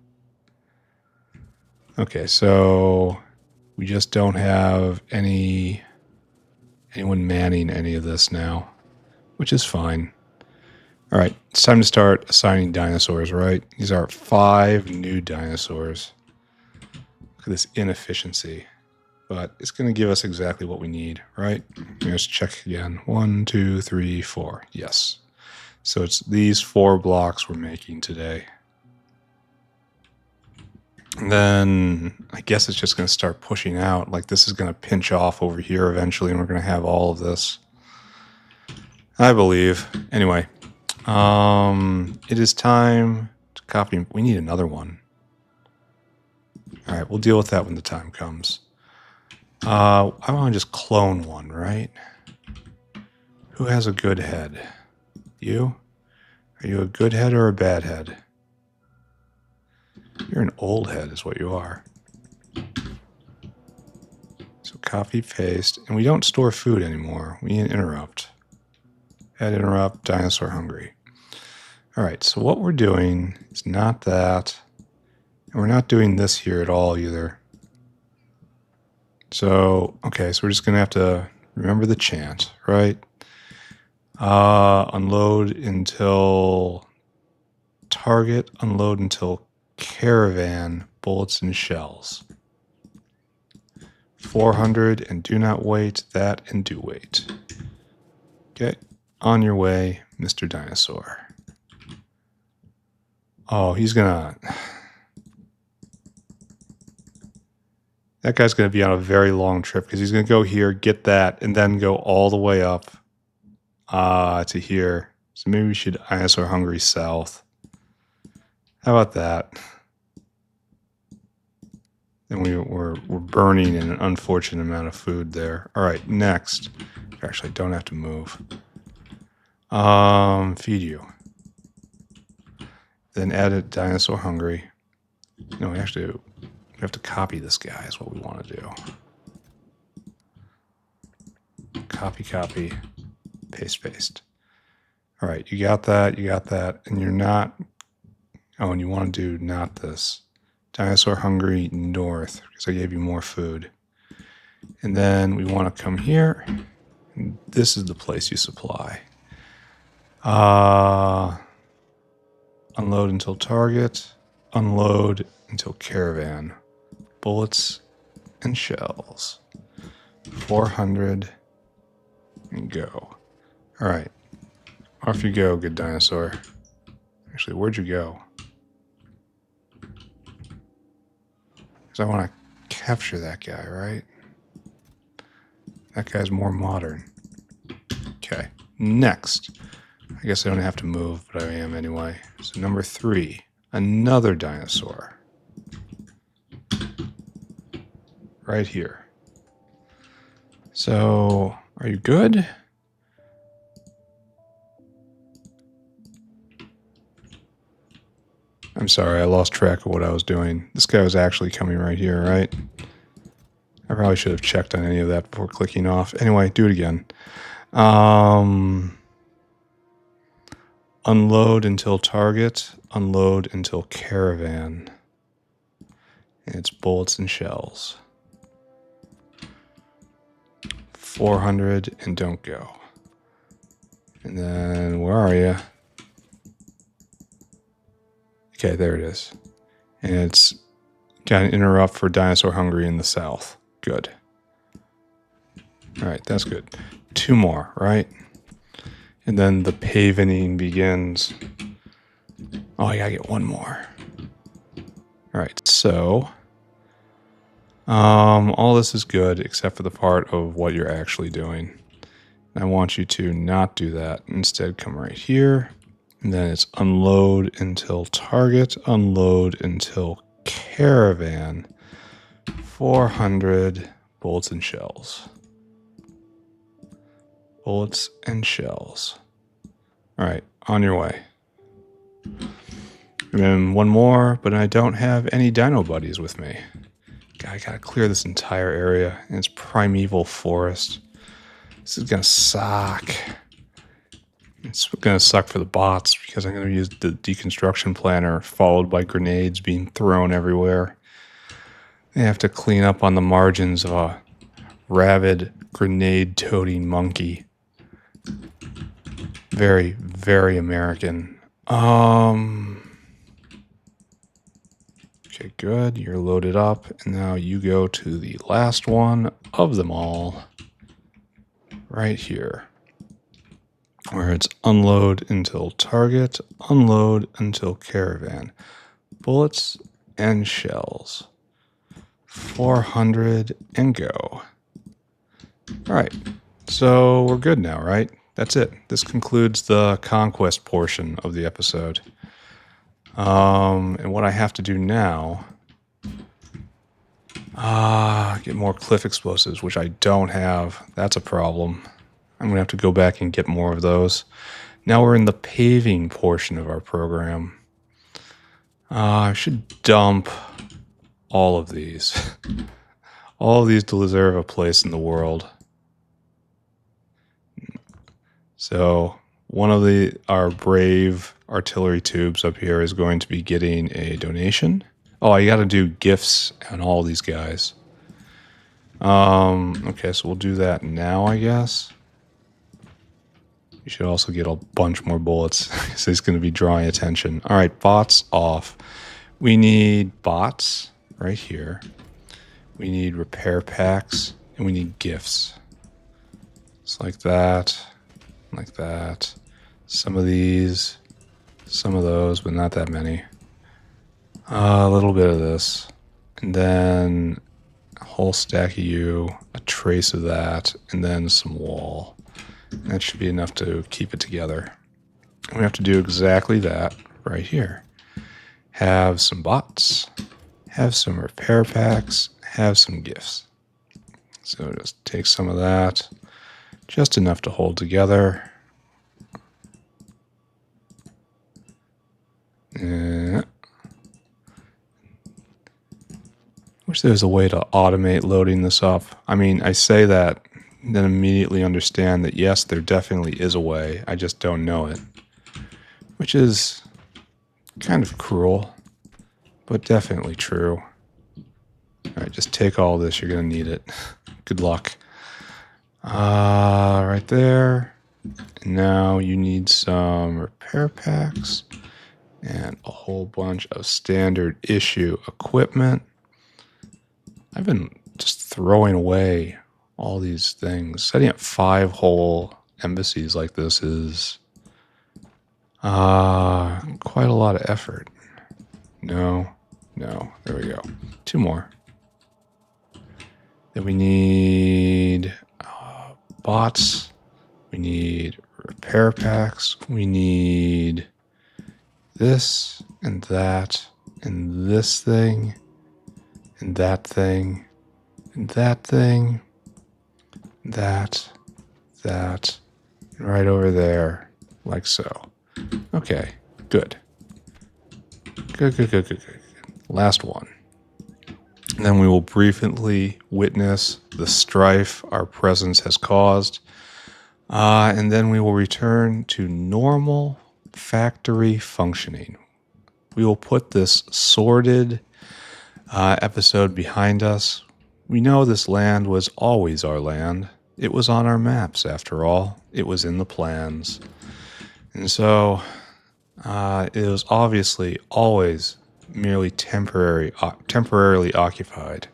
Okay, so we just don't have anyone manning any of this now, which is fine. All right, it's time to start assigning dinosaurs, right? These are 5 new dinosaurs. Look at this inefficiency. But it's going to give us exactly what we need, right? Let's check again. 1, 2, 3, 4. Yes. So it's these 4 blocks we're making today. And then I guess it's just going to start pushing out. Like this is going to pinch off over here eventually, and we're going to have all of this. I believe. Anyway, it is time to copy. We need another one. All right, we'll deal with that when the time comes. I want to just clone one, right? Who has a good head? You? Are you a good head or a bad head? You're an old head is what you are. So copy, paste, and we don't store food anymore. We interrupt. Add interrupt, dinosaur hungry. All right, so what we're doing is not that, and we're not doing this here at all either. So, okay, so we're just going to have to remember the chant, right? Unload until target, unload until caravan, bullets and shells. 400 and do not wait, that and do wait. Okay, on your way, Mr. Dinosaur. Oh, he's gonna... That guy's gonna be on a very long trip because he's gonna go here, get that, and then go all the way up to here. So maybe we should dinosaur hungry south. How about that? then we're burning an unfortunate amount of food there. All right, next. Actually, I don't have to move. Feed you. Then add a dinosaur hungry. No, we have to copy this guy is what we want to do. Copy, copy, paste, paste. All right, you got that, and you're not, oh, and you want to do not this. Dinosaur hungry north, because I gave you more food. And then we want to come here, and this is the place you supply. Unload until target, unload until caravan. Bullets and shells. 400, and go. All right, off you go, good dinosaur. Actually, where'd you go? Because I want to capture that guy, right? That guy's more modern. Okay, next. I guess I don't have to move, but I am anyway. So number 3, another dinosaur. Right here. So, are you good? I'm sorry, I lost track of what I was doing. This guy was actually coming right here, right? I probably should have checked on any of that before clicking off. Anyway, do it again. Unload until target, unload until caravan. And it's bullets and shells. 400 and don't go. And then, where are you? Okay, there it is. And it's got an interrupt for dinosaur hungry in the south. Good. All right, that's good. 2 more, right? And then the paving begins. Oh, I gotta get 1 more. All right, so all this is good except for the part of what you're actually doing. I want you to not do that. Instead, come right here. And then it's unload until target, unload until caravan. 400 bullets and shells. Bullets and shells. All right, on your way. And then 1 more, but I don't have any dino buddies with me. God, I gotta clear this entire area, and it's primeval forest. This is gonna suck. It's gonna suck for the bots because I'm gonna use the deconstruction planner followed by grenades being thrown everywhere. They have to clean up on the margins of a rabid grenade-toting monkey. Very, very American. Okay, good. You're loaded up. And now you go to the last one of them all. Right here. Where it's unload until target, unload until caravan. Bullets and shells. 400 and go. All right. So we're good now, right? That's it. This concludes the conquest portion of the episode. And what I have to do now, get more cliff explosives, which I don't have. That's a problem. I'm going to have to go back and get more of those. Now we're in the paving portion of our program. I should dump all of these. All of these deserve a place in the world. So one of our brave artillery tubes up here is going to be getting a donation. Oh, I got to do gifts on all these guys. Okay, so we'll do that now, I guess. You should also get a bunch more bullets because it's going to be drawing attention. All right, bots off. We need bots right here. We need repair packs, and we need gifts. Just like that. Like that. Some of these, some of those, but not that many. A little bit of this. And then a whole stack of you, a trace of that, and then some wall. That should be enough to keep it together. And we have to do exactly that right here. Have some bots. have some repair packs, have some gifts. So just take some of that, just enough to hold together. Wish there was a way to automate loading this up. I mean, I say that, then immediately understand that yes, there definitely is a way. I just don't know it. Which is kind of cruel, but definitely true. Alright, just take all this. You're going to need it. Good luck. Right there. And now you need some repair packs and a whole bunch of standard issue equipment. I've been just throwing away all these things. Setting up 5 whole embassies like this is quite a lot of effort. No, there we go. 2 more. Then we need bots. We need repair packs. We need this and that and this thing and that thing and that thing, that, right over there, like so. Okay, good. Good. Last one. And then we will briefly witness the strife our presence has caused. And then we will return to normal factory functioning. We will put this sordid episode behind us. We know this land was always our land. It was on our maps, after all. It was in the plans. And so it was obviously always merely temporarily occupied.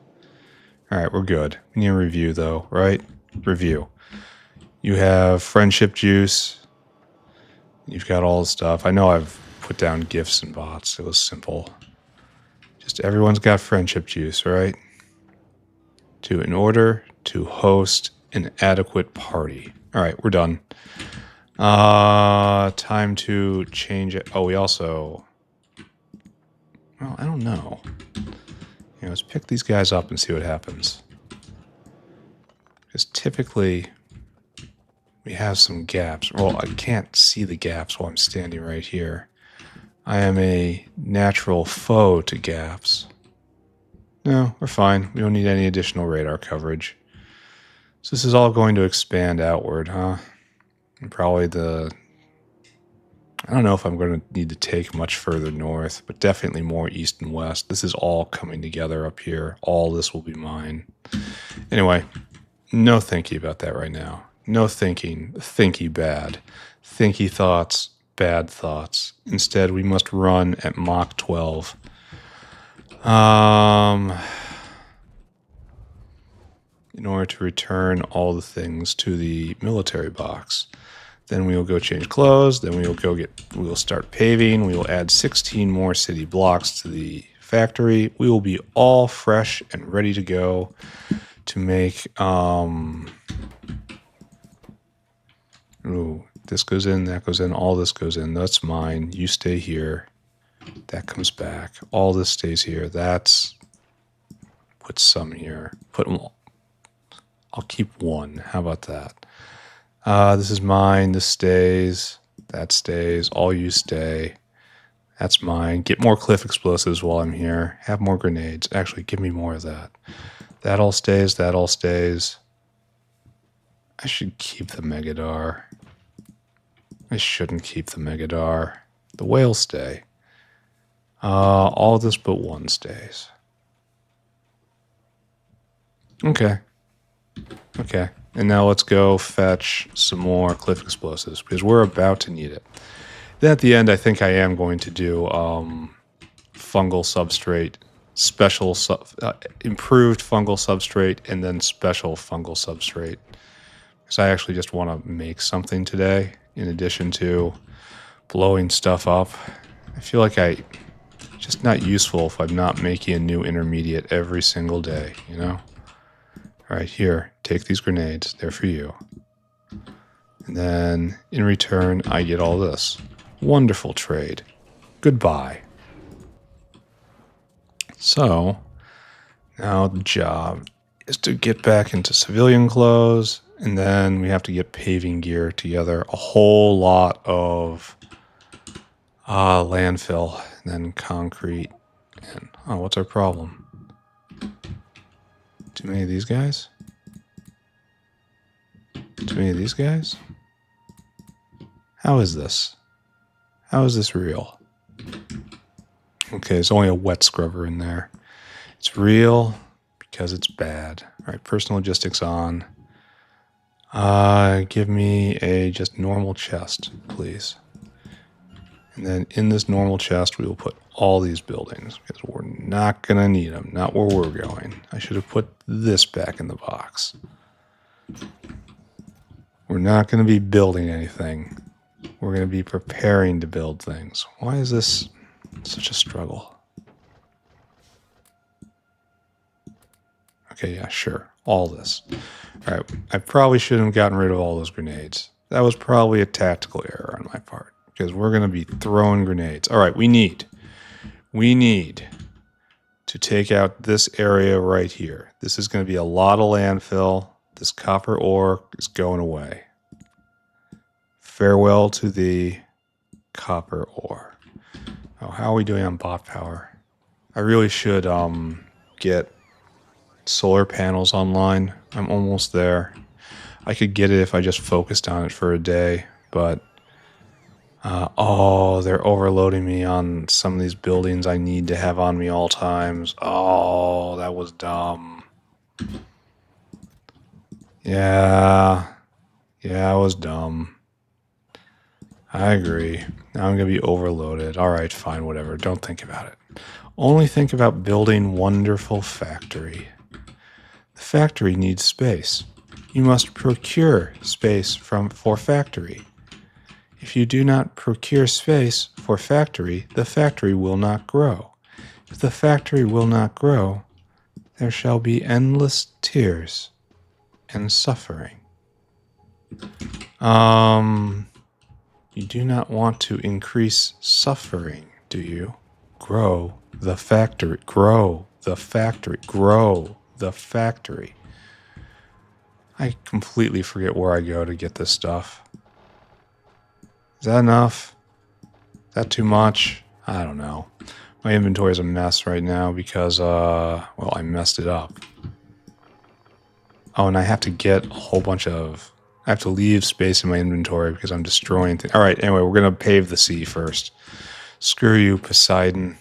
All right, we're good. We need a review, though, right? Review. You have friendship juice. You've got all the stuff. I know I've put down gifts and bots. It was simple. Just everyone's got friendship juice, right? In order to host an adequate party. All right, we're done. Time to change it. Oh, we also... Well, I don't know. Let's pick these guys up and see what happens. Because typically, we have some gaps. Well, I can't see the gaps while I'm standing right here. I am a natural foe to gaps. No, we're fine. We don't need any additional radar coverage. So this is all going to expand outward, huh? And probably I don't know if I'm going to need to take much further north, but definitely more east and west. This is all coming together up here. All this will be mine. Anyway, no thinking about that right now. No thinking. Thinky bad. Thinky thoughts, bad thoughts. Instead, we must run at Mach 12. In order to return all the things to the military box. Then we will go change clothes. Then we will start paving. We will add 16 more city blocks to the factory. We will be all fresh and ready to go to make, this goes in, that goes in, all this goes in. That's mine. You stay here. That comes back. All this stays here. Put some here. Put them all. I'll keep 1. How about that? This is mine. This stays. That stays. All you stay. That's mine. Get more cliff explosives while I'm here. Have more grenades. Actually, give me more of that. That all stays. That all stays. I should keep the Megadar. I shouldn't keep the Megadar. The whales stay. All this but 1 stays. Okay. And now let's go fetch some more cliff explosives because we're about to need it. Then at the end, I think I am going to do fungal substrate, improved fungal substrate, and then special fungal substrate. Because I actually just want to make something today in addition to blowing stuff up. I feel like it's just not useful if I'm not making a new intermediate every single day, you know? All right, here, take these grenades. They're for you. And then, in return, I get all this. Wonderful trade. Goodbye. So now the job is to get back into civilian clothes, and then we have to get paving gear together. A whole lot of landfill, and then concrete. And oh, what's our problem? Too many of these guys? Too many of these guys? How is this? How is this real? Okay, there's only a wet scrubber in there. It's real because it's bad. All right, personal logistics on. Give me a just normal chest, please. And then in this normal chest, we will put all these buildings because we're not going to need them. Not where we're going. I should have put this back in the box. We're not going to be building anything. We're going to be preparing to build things. Why is this such a struggle? Okay, yeah, sure. All this. All right, I probably shouldn't have gotten rid of all those grenades. That was probably a tactical error on my part because we're going to be throwing grenades. All right, we need to take out this area right here. This is going to be a lot of landfill. This copper ore is going away. Farewell to the copper ore. Oh, how are we doing on bot power? I really should get solar panels online. I'm almost there. I could get it if I just focused on it for a day, but oh, they're overloading me on some of these buildings I need to have on me all times. Oh, that was dumb. Yeah, it was dumb. I agree. Now I'm going to be overloaded. All right, fine, whatever. Don't think about it. Only think about building wonderful factory. The factory needs space. You must procure space for factory. If you do not procure space for factory, the factory will not grow. If the factory will not grow, there shall be endless tears and suffering. You do not want to increase suffering, do you? Grow the factory. Grow the factory. Grow the factory. I completely forget where I go to get this stuff. Is that enough? Is that too much? I don't know. My inventory is a mess right now because, well, I messed it up. Oh, and I have to get a whole bunch of... I have to leave space in my inventory because I'm destroying things. All right, anyway, we're going to pave the sea first. Screw you, Poseidon.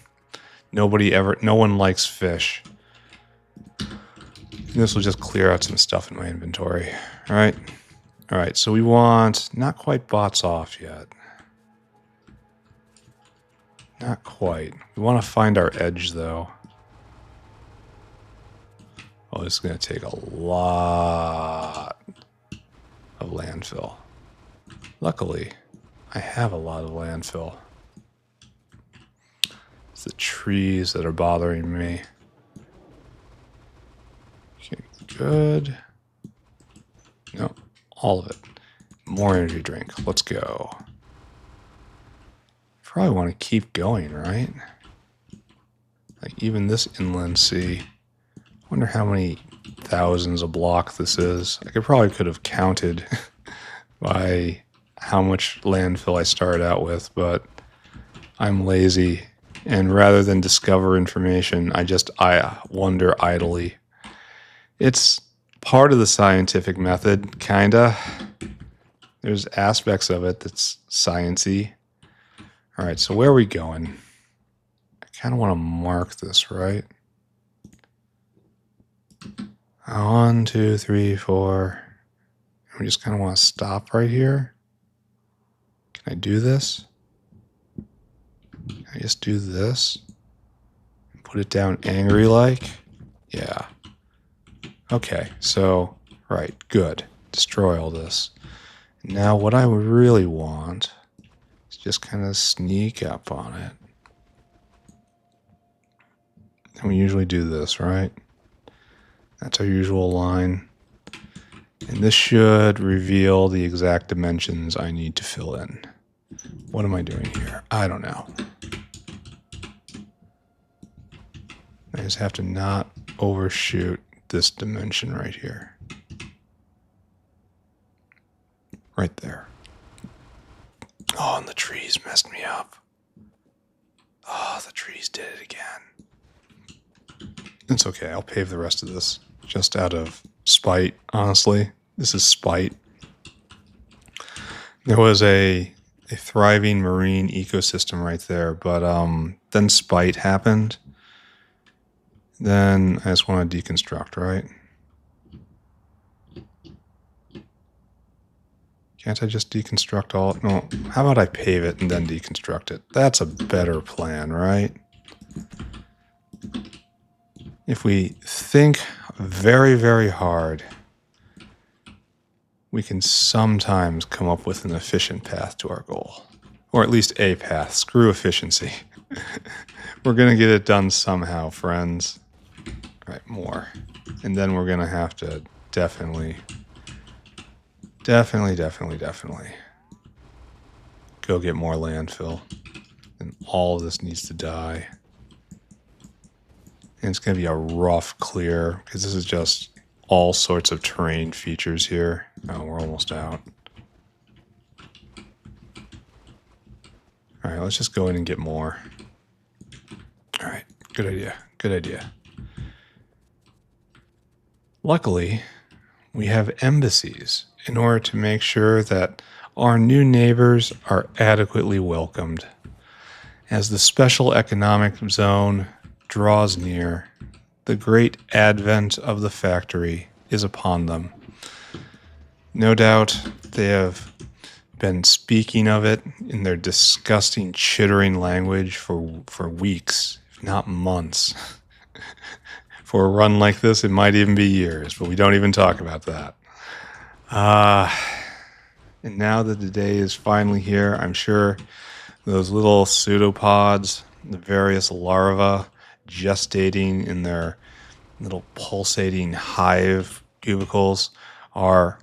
No one likes fish. This will just clear out some stuff in my inventory. All right, so we want... Not quite bots off yet. Not quite. We want to find our edge, though. Oh, this is going to take a lot of landfill. Luckily, I have a lot of landfill. It's the trees that are bothering me. Okay, good. No, all of it. More energy drink. Let's go. Probably want to keep going, right? Like even this inland sea. I wonder how many thousands of blocks this is. I could have counted by how much landfill I started out with, but I'm lazy. And rather than discover information, I wonder idly. It's part of the scientific method, kinda. There's aspects of it that's sciencey. All right, so where are we going? I kind of want to mark this, right? 1, 2, 3, 4. We just kind of want to stop right here. Can I do this? Can I just do this? Put it down angry like? Yeah. Okay, so, right, good. Destroy all this. Now what I really want is just kind of sneak up on it. And we usually do this, right? That's our usual line. And this should reveal the exact dimensions I need to fill in. What am I doing here? I don't know. I just have to not overshoot this dimension right here. Right there. Oh, and the trees messed me up. Oh, the trees did it again. It's okay. I'll pave the rest of this just out of spite, honestly. This is spite. There was a thriving marine ecosystem right there, but then spite happened. Then I just want to deconstruct, right? Can't I just deconstruct all? No, how about I pave it and then deconstruct it? That's a better plan, right? If we think very, very hard, we can sometimes come up with an efficient path to our goal. Or at least a path. Screw efficiency. We're going to get it done somehow, friends. All right, more. And then we're going to have to definitely go get more landfill. And all of this needs to die. And it's going to be a rough clear, because this is just all sorts of terrain features here. Oh, we're almost out. All right, let's just go in and get more. All right, good idea, good idea. Luckily, we have embassies in order to make sure that our new neighbors are adequately welcomed. As the special economic zone draws near, the great advent of the factory is upon them. No doubt they have been speaking of it in their disgusting, chittering language for weeks, if not months. For a run like this, it might even be years, but we don't even talk about that. And now that the day is finally here, I'm sure those little pseudopods, the various larvae gestating in their little pulsating hive cubicles, are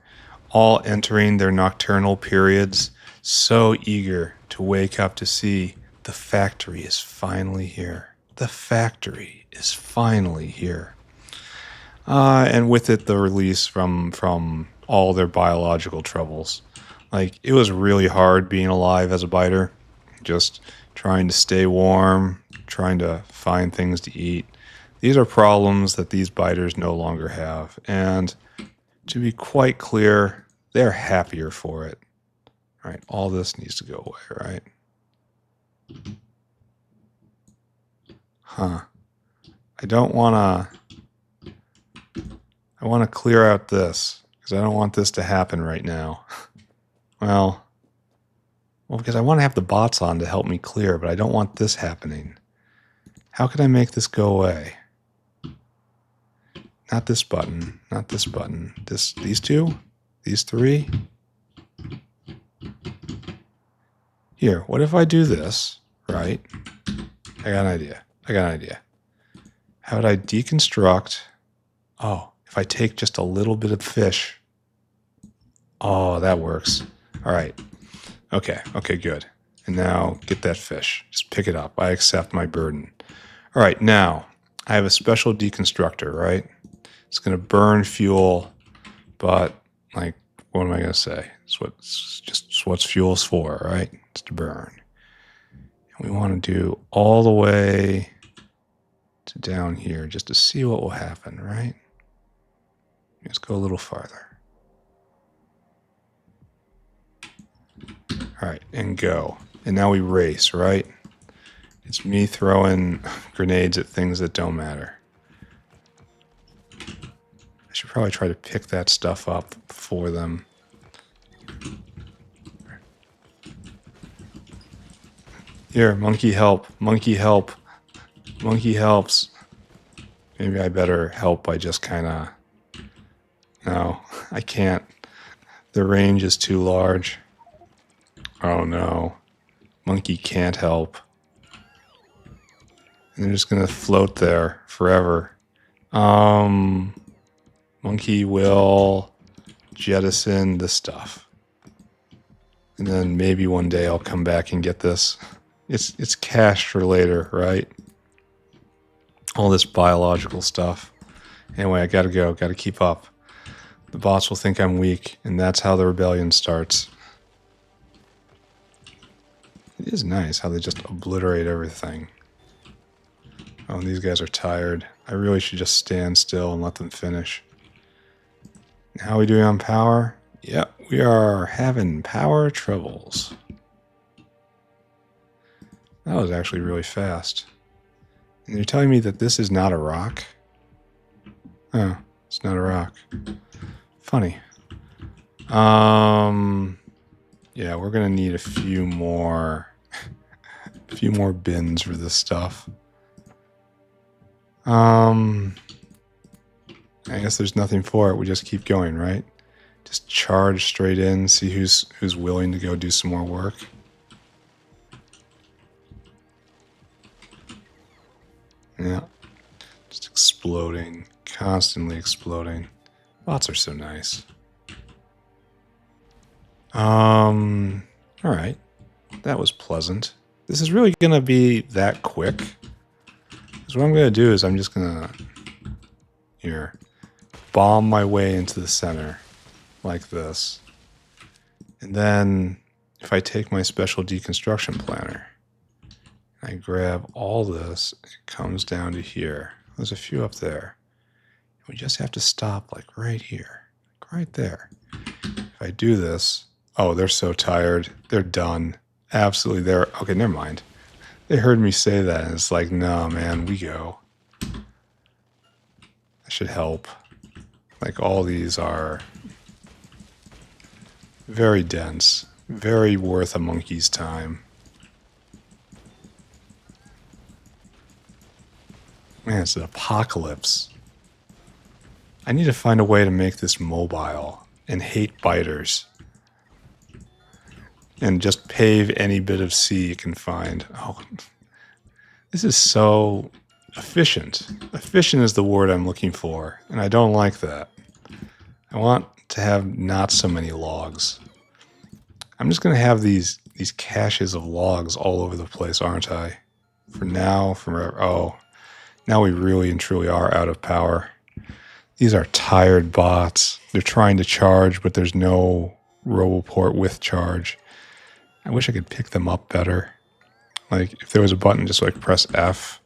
all entering their nocturnal periods, so eager to wake up to see the factory is finally here. The factory is finally here. And with it, the release from all their biological troubles. Like, it was really hard being alive as a biter, just trying to stay warm, trying to find things to eat. These are problems that these biters no longer have. And to be quite clear, they're happier for it. All right, all this needs to go away, right? Huh. I want to clear out this, because I don't want this to happen right now. Well, because I want to have the bots on to help me clear, but I don't want this happening. How can I make this go away? Not this button, not this button. These two? These three? Here, what if I do this, right? I got an idea. How would I deconstruct? Oh, if I take just a little bit of fish. Oh, that works. All right. Okay, good. And now get that fish. Just pick it up. I accept my burden. All right, now I have a special deconstructor, right? It's going to burn fuel, but like, what am I going to say? It's what's fuel's for, right? It's to burn. And we want to do all the way to down here just to see what will happen, right? Let's go a little farther. All right, and go. And now we race, right? It's me throwing grenades at things that don't matter. I should probably try to pick that stuff up for them. Here, monkey help, monkey help, monkey helps. Maybe I better help by just kind of... No, I can't. The range is too large. Oh no. Monkey can't help. And they're just gonna float there forever. Monkey will jettison the stuff. And then maybe one day I'll come back and get this. It's cash for later, right? All this biological stuff. Anyway, I gotta go. Gotta keep up. The boss will think I'm weak, and that's how the rebellion starts. It is nice how they just obliterate everything. Oh, and these guys are tired. I really should just stand still and let them finish. How are we doing on power? Yep, we are having power troubles. That was actually really fast. And you're telling me that this is not a rock? Oh, it's not a rock. Funny. Yeah, we're gonna need a few more bins for this stuff. I guess there's nothing for it. We just keep going, right? Just charge straight in, see who's willing to go do some more work. Yeah. Just exploding, constantly exploding. Bots are so nice. Alright. That was pleasant. This is really gonna be that quick. Because what I'm gonna do is I'm just gonna bomb my way into the center like this. And then if I take my special deconstruction planner, I grab all this, it comes down to here. There's a few up there. We just have to stop like right here, like right there. If I do this, oh, they're so tired. They're done. Absolutely, they're okay. Never mind. They heard me say that, and it's like, no, man, we go. That should help. Like all these are very dense, very worth a monkey's time. Man, it's an apocalypse. I need to find a way to make this mobile and hate biters. And just pave any bit of sea you can find. Oh, this is so efficient. Efficient is the word I'm looking for, and I don't like that. I want to have not so many logs. I'm just going to have these caches of logs all over the place, aren't I? For now, forever. Oh, now we really and truly are out of power. These are tired bots. They're trying to charge, but there's no Roboport with charge. I wish I could pick them up better. Like, if there was a button, just like press F.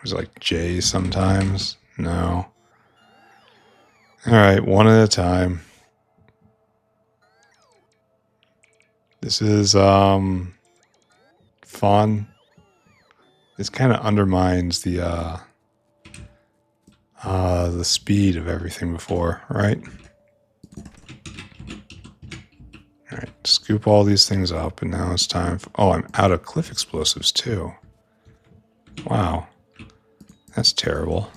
Was it like J sometimes? No. Alright, one at a time. This is, fun. This kind of undermines the speed of everything before, right? Alright, scoop all these things up, and now it's time for... Oh, I'm out of cliff explosives, too. Wow. That's terrible.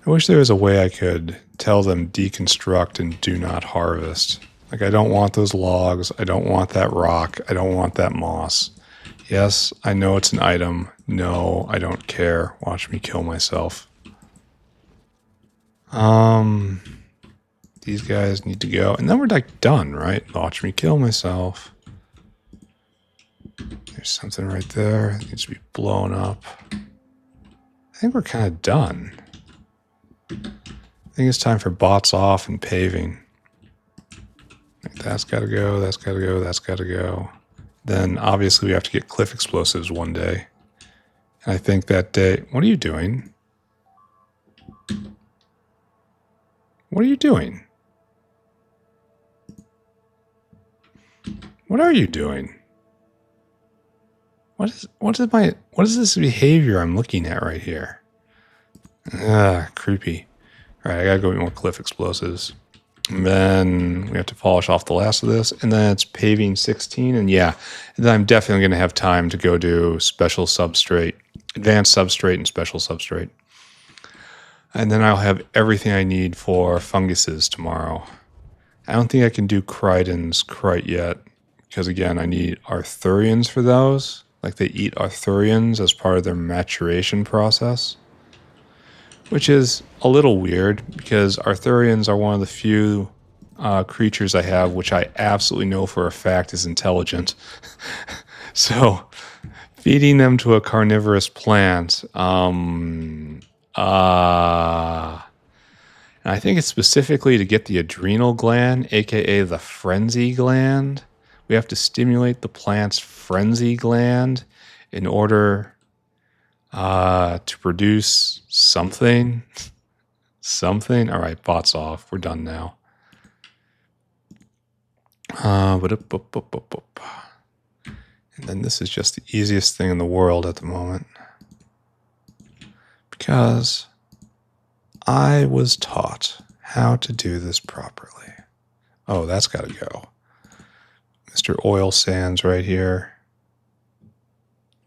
I wish there was a way I could tell them deconstruct and do not harvest. Like, I don't want those logs. I don't want that rock. I don't want that moss. Yes, I know it's an item. No, I don't care. Watch me kill myself. These guys need to go. And then we're like done, right? Watch me kill myself. There's something right there that needs to be blown up. I think we're kind of done. I think it's time for bots off and paving. That's gotta go, that's gotta go, that's gotta go. Then obviously we have to get cliff explosives one day. And I think that day... What are you doing? What are you doing? What are you doing? What is this behavior I'm looking at right here? Creepy. All right, I gotta go get more cliff explosives. And then we have to polish off the last of this, and then it's paving 16, and yeah, and then I'm definitely gonna have time to go do special substrate, advanced substrate, and special substrate. And then I'll have everything I need for funguses tomorrow. I don't think I can do chridins quite yet, because again, I need Arthurians for those. Like, they eat Arthurians as part of their maturation process. Which is a little weird, because Arthurians are one of the few creatures I have which I absolutely know for a fact is intelligent. So, Feeding them to a carnivorous plant. And I think it's specifically to get the adrenal gland, aka the frenzy gland. We have to stimulate the plant's frenzy gland in order to produce something. Something. All right, bot's off. We're done now. And then this is just the easiest thing in the world at the moment. Because I was taught how to do this properly. Oh, that's got to go. Mr. Oil Sands right here.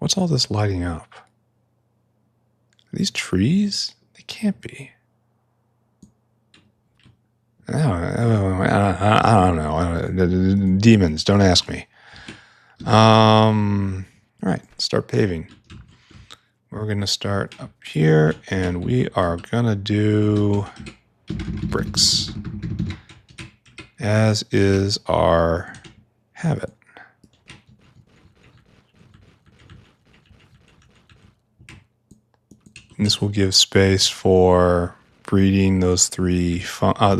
What's all this lighting up? Are these trees? They can't be. I don't know. Demons, don't ask me. All right, start paving. We're going to start up here, and we are going to do bricks, as is our habit. And this will give space for breeding those three fungi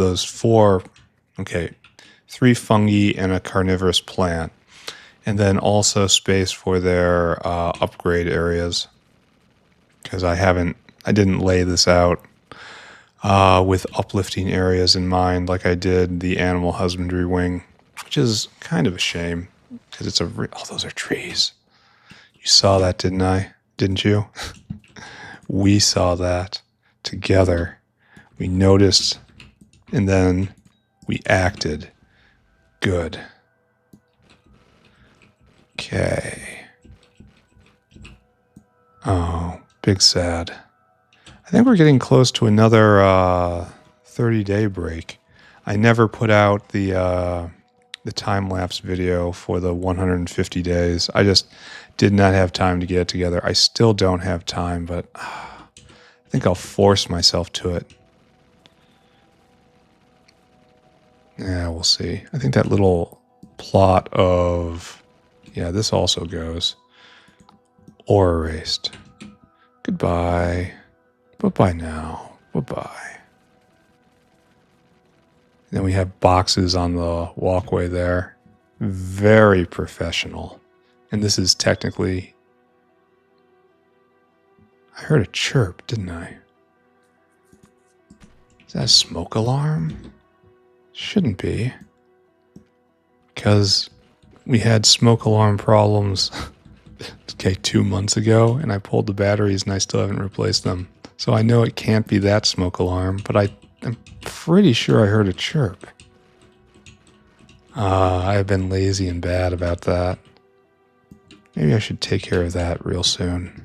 and a carnivorous plant, and then also space for their upgrade areas. Because I didn't lay this out with uplifting areas in mind like I did the animal husbandry wing, which is kind of a shame because it's those are trees. You saw that, didn't you? We saw that together. We noticed, and then we acted. Good. Okay. Oh, big sad. I think we're getting close to another 30-day break. I never put out the time-lapse video for the 150 days. I just did not have time to get it together. I still don't have time, but I think I'll force myself to it. Yeah, we'll see. I think that little plot of... Yeah, this also goes. Or erased. Goodbye. Bye-bye now. Bye-bye. Then we have boxes on the walkway there. Very professional. And this is technically... I heard a chirp, didn't I? Is that a smoke alarm? Shouldn't be. Because we had smoke alarm problems 2 months ago, and I pulled the batteries and I still haven't replaced them. So I know it can't be that smoke alarm, but I'm pretty sure I heard a chirp. I have been lazy and bad about that. Maybe I should take care of that real soon.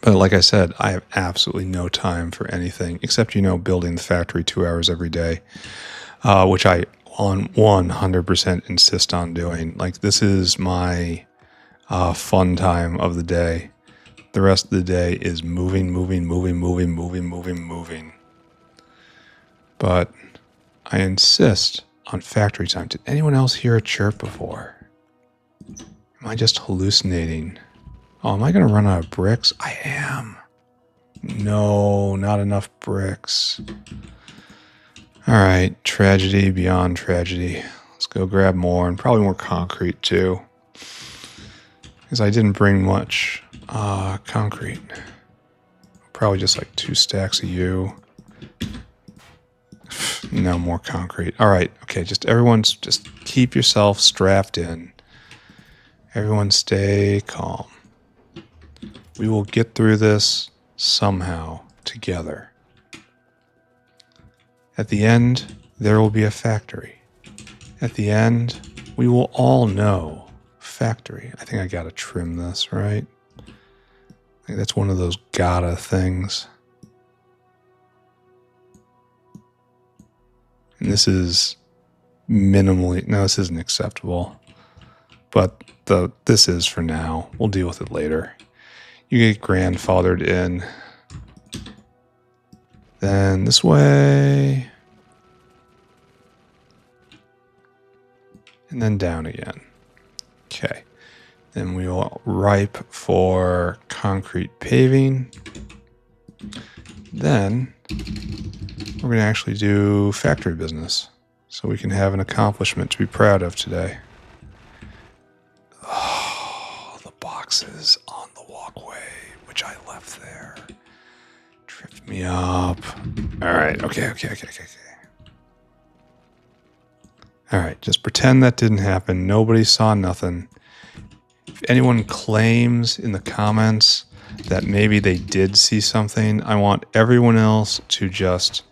But like I said, I have absolutely no time for anything except, building the factory 2 hours every day, which I 100% insist on doing. Like, this is my fun time of the day. The rest of the day is moving. But I insist on factory time. Did anyone else hear a chirp before? Am I just hallucinating? Oh, am I going to run out of bricks? I am. No, not enough bricks. All right, tragedy beyond tragedy. Let's go grab more, and probably more concrete too. Because I didn't bring much concrete. Probably just like 2 stacks of you. No more concrete. All right, okay, just keep yourself strapped in. Everyone stay calm. We will get through this somehow together. At the end, there will be a factory. At the end, we will all know factory. I think I gotta trim this, right? I think that's one of those gotta things. And this is minimally... No, this isn't acceptable. But this is for now. We'll deal with it later. You get grandfathered in. Then this way. And then down again. Okay. Then we will ripe for concrete paving. Then we're going to actually do factory business so we can have an accomplishment to be proud of today. Oh, the boxes on the walkway, which I left there, tripped me up. All right, okay. All right, just pretend that didn't happen. Nobody saw nothing. If anyone claims in the comments that maybe they did see something, I want everyone else to just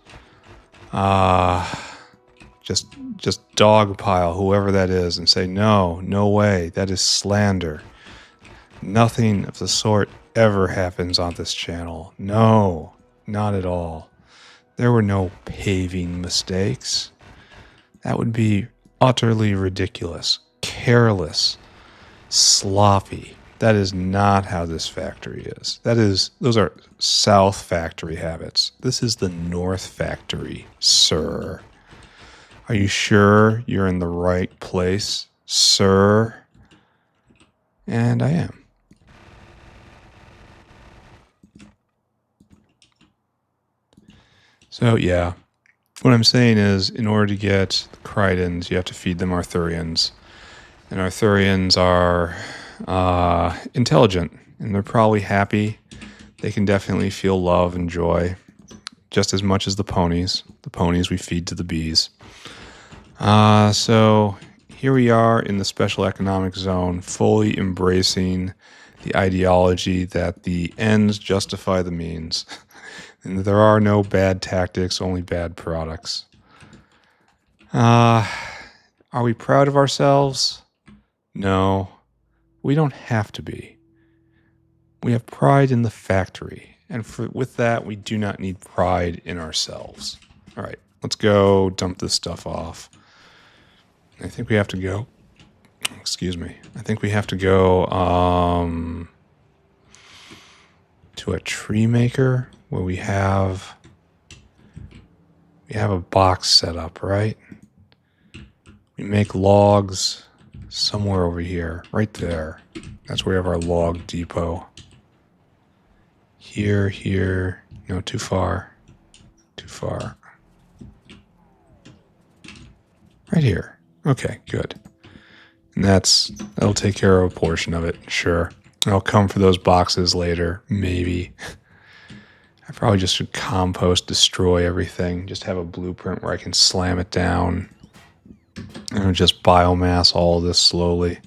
dogpile whoever that is and say, no way, that is slander. Nothing of the sort ever happens on this channel. No, not at all. There were no paving mistakes. That would be utterly ridiculous, careless, sloppy. That is not how this factory is. Those are South factory habits. This is the North factory, sir. Are you sure you're in the right place, sir? And I am. So yeah, what I'm saying is, in order to get the Cridans, you have to feed them Arthurians. And Arthurians are intelligent, and they're probably happy. They can definitely feel love and joy, just as much as the ponies. The ponies we feed to the bees. So here we are in the special economic zone, fully embracing the ideology that the ends justify the means. And there are no bad tactics, only bad products. Are we proud of ourselves? No, we don't have to be. We have pride in the factory, and with that, we do not need pride in ourselves. All right, let's go dump this stuff off. I think we have to go. Excuse me. I think we have to go to a tree maker where we have a box set up, right? We make logs somewhere over here, right there. That's where we have our log depot. Here. No, too far. Right here. Okay, good. And that'll take care of a portion of it, sure. I'll come for those boxes later, maybe. I probably just should compost, destroy everything, just have a blueprint where I can slam it down and just biomass all this slowly.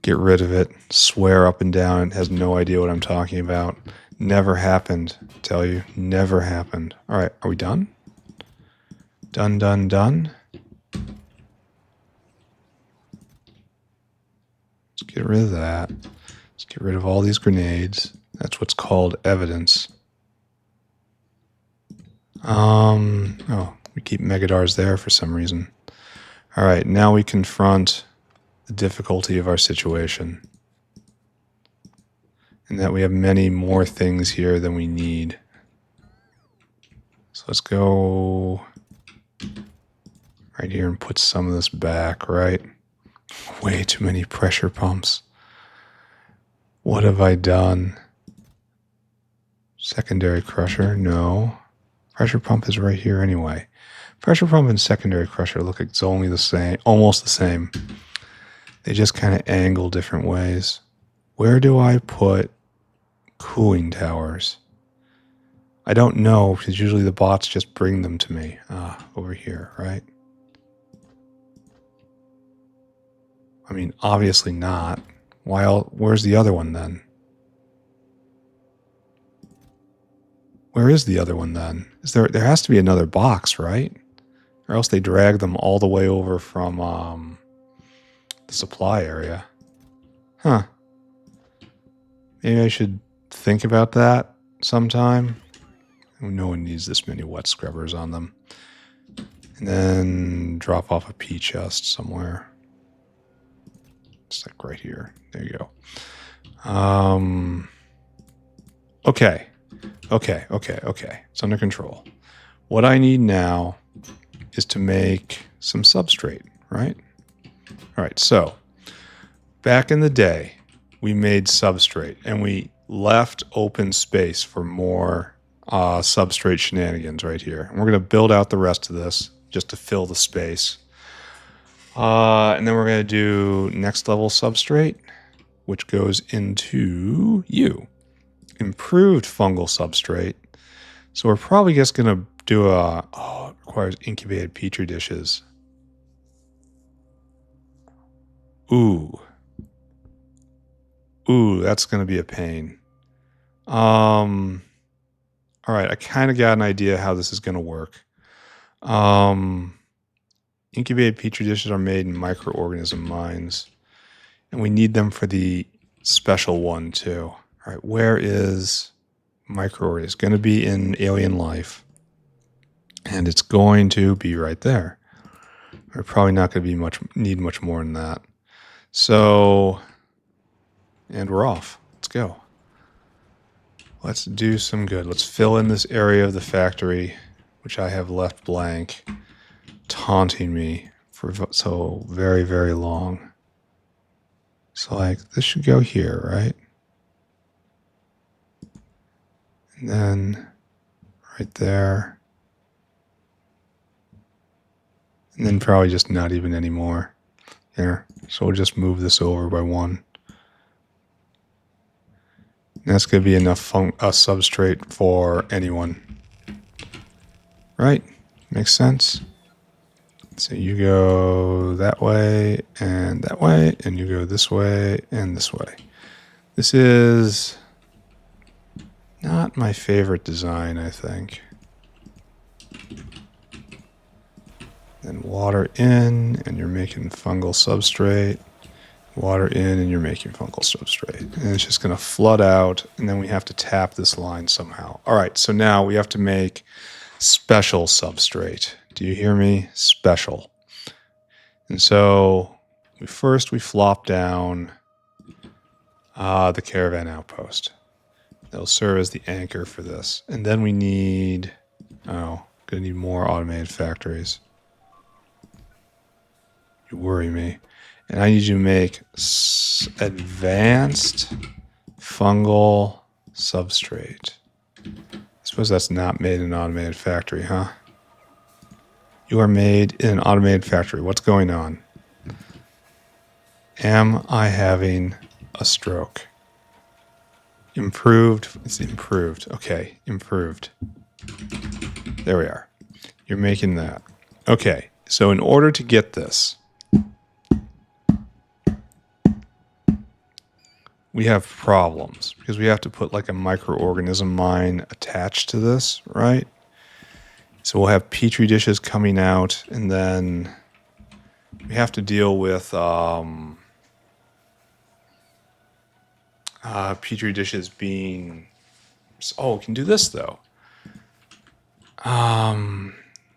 Get rid of it, swear up and down it has no idea what I'm talking about. Never happened, I tell you, never happened. All right, are we done? Done. Let's get rid of that. Let's get rid of all these grenades. That's what's called evidence. Oh, we keep Megadars there for some reason. All right, now we confront the difficulty of our situation. And that we have many more things here than we need. So let's go right here and put some of this back, right? Way too many pressure pumps. What have I done? Secondary crusher? No. Pressure pump is right here anyway. Pressure pump and secondary crusher look like it's only the same, almost the same. They just kind of angle different ways. Where do I put cooling towers? I don't know, because usually the bots just bring them to me. Over here, right? I mean, obviously not. Where's the other one then? Where is the other one then? There has to be another box, right? Or else they drag them all the way over from the supply area. Huh. Maybe I should think about that sometime. No one needs this many wet scrubbers on them. And then drop off a pea chest somewhere. It's like right here. There you go. Okay. It's under control. What I need now is to make some substrate, right? All right, so back in the day, we made substrate, and we left open space for more substrate shenanigans right here. And we're going to build out the rest of this just to fill the space. And then we're going to do next level substrate, which goes into you. Improved fungal substrate. So we're probably just going to do it requires incubated petri dishes. Ooh, that's going to be a pain. All right, I kind of got an idea how this is going to work. Incubated petri dishes are made in microorganism mines, and we need them for the special one too. All right, where is microorganism? It's going to be in alien life, and it's going to be right there. We're probably not going to need much more than that. So, and we're off. Let's go. Let's do some good. Let's fill in this area of the factory, which I have left blank, taunting me for so very, very long. So like, this should go here, right? And then right there. And then probably just not even anymore. Here. So we'll just move this over by one. And that's going to be enough substrate for anyone. Right? Makes sense? So you go that way, and you go this way, and this way. This is not my favorite design, I think. Then water in, and you're making fungal substrate. Water in, and you're making fungal substrate. And it's just going to flood out, and then we have to tap this line somehow. All right, so now we have to make special substrate. Do you hear me? Special. And so we flop down the caravan outpost. They'll serve as the anchor for this. And then we need, going to need more automated factories. You worry me. And I need you to make advanced fungal substrate. I suppose that's not made in an automated factory, huh? You are made in an automated factory. What's going on? Am I having a stroke? Improved. It's improved. Okay, improved. There we are. You're making that. Okay, so in order to get this, we have problems because we have to put like a microorganism mine attached to this, right? So we'll have petri dishes coming out, and then we have to deal with petri dishes being... Oh, we can do this though.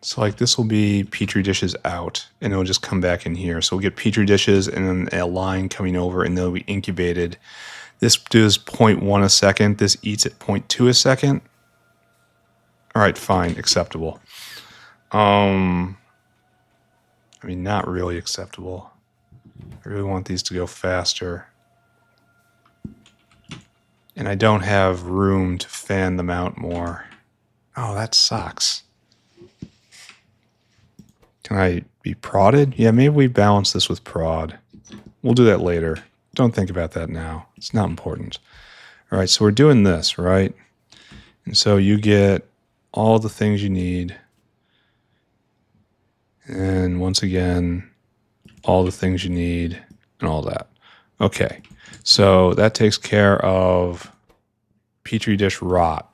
So like this will be petri dishes out, and it'll just come back in here. So we'll get petri dishes and then a line coming over, and they'll be incubated. This does 0.1 a second. This eats at 0.2 a second. All right, fine, acceptable. I mean, not really acceptable. I really want these to go faster. And I don't have room to fan them out more. Oh, that sucks. Can I be prodded? Yeah, maybe we balance this with prod. We'll do that later. Don't think about that now. It's not important. All right, so we're doing this, right? And so you get all the things you need. And once again, all the things you need and all that. Okay, so that takes care of petri dish rot.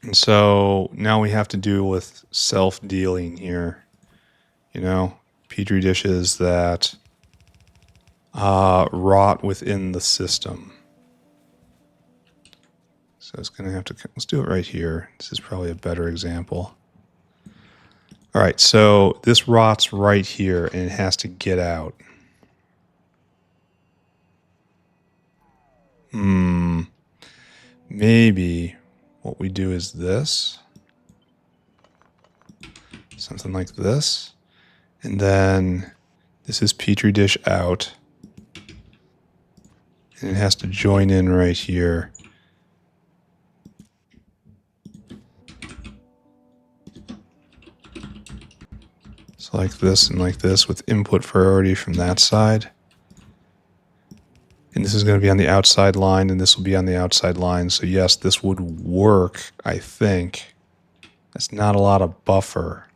And so now we have to deal with self-dealing here. You know, petri dishes that rot within the system. So it's going to have to... Let's do it right here. This is probably a better example. All right, so this rots right here, and it has to get out. Maybe what we do is this. Something like this. And then this is petri dish out. And it has to join in right here. So like this and like this with input priority from that side. And this is going to be on the outside line, and this will be on the outside line. So yes, this would work, I think. That's not a lot of buffer.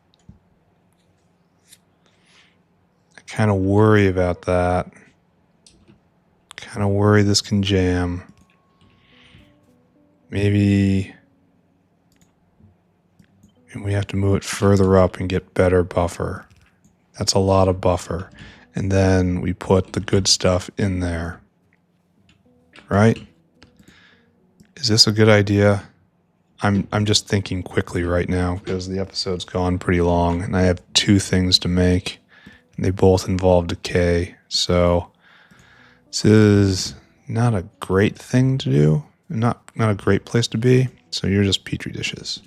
I kind of worry about that. Kind of worry this can jam. Maybe... and we have to move it further up and get better buffer. That's a lot of buffer. And then we put the good stuff in there. Right? Is this a good idea? I'm just thinking quickly right now because the episode's gone pretty long and I have 2 things to make. And they both involve decay. So this is not a great thing to do. Not a great place to be. So you're just petri dishes.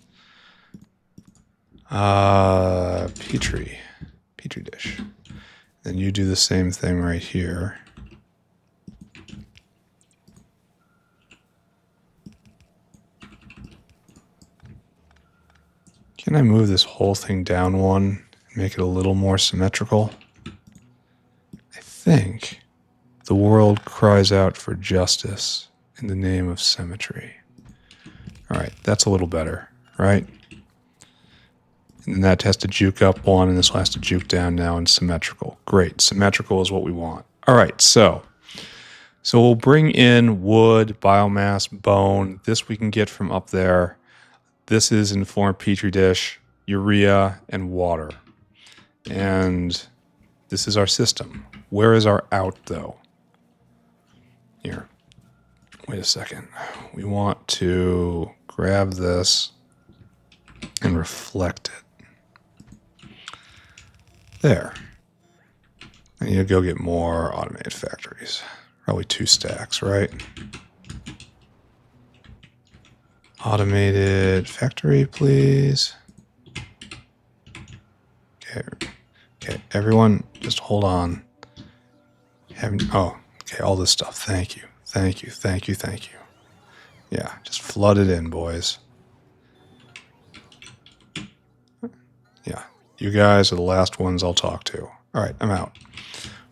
Petri dish. Then you do the same thing right here. Can I move this whole thing down one and make it a little more symmetrical? I think the world cries out for justice in the name of symmetry. All right, that's a little better, right? And then that has to juke up one, and this one has to juke down now and symmetrical. Great, symmetrical is what we want. All right, so we'll bring in wood, biomass, bone. This we can get from up there. This is informed petri dish, urea, and water. And this is our system. Where is our out, though? Here. Wait a second. We want to grab this and reflect it. There. I need to go get more automated factories. Probably 2 stacks, right? Automated factory, please. Okay, everyone, just hold on. Okay, all this stuff. Thank you. Yeah, just flood it in, boys. Yeah, you guys are the last ones I'll talk to. All right, I'm out.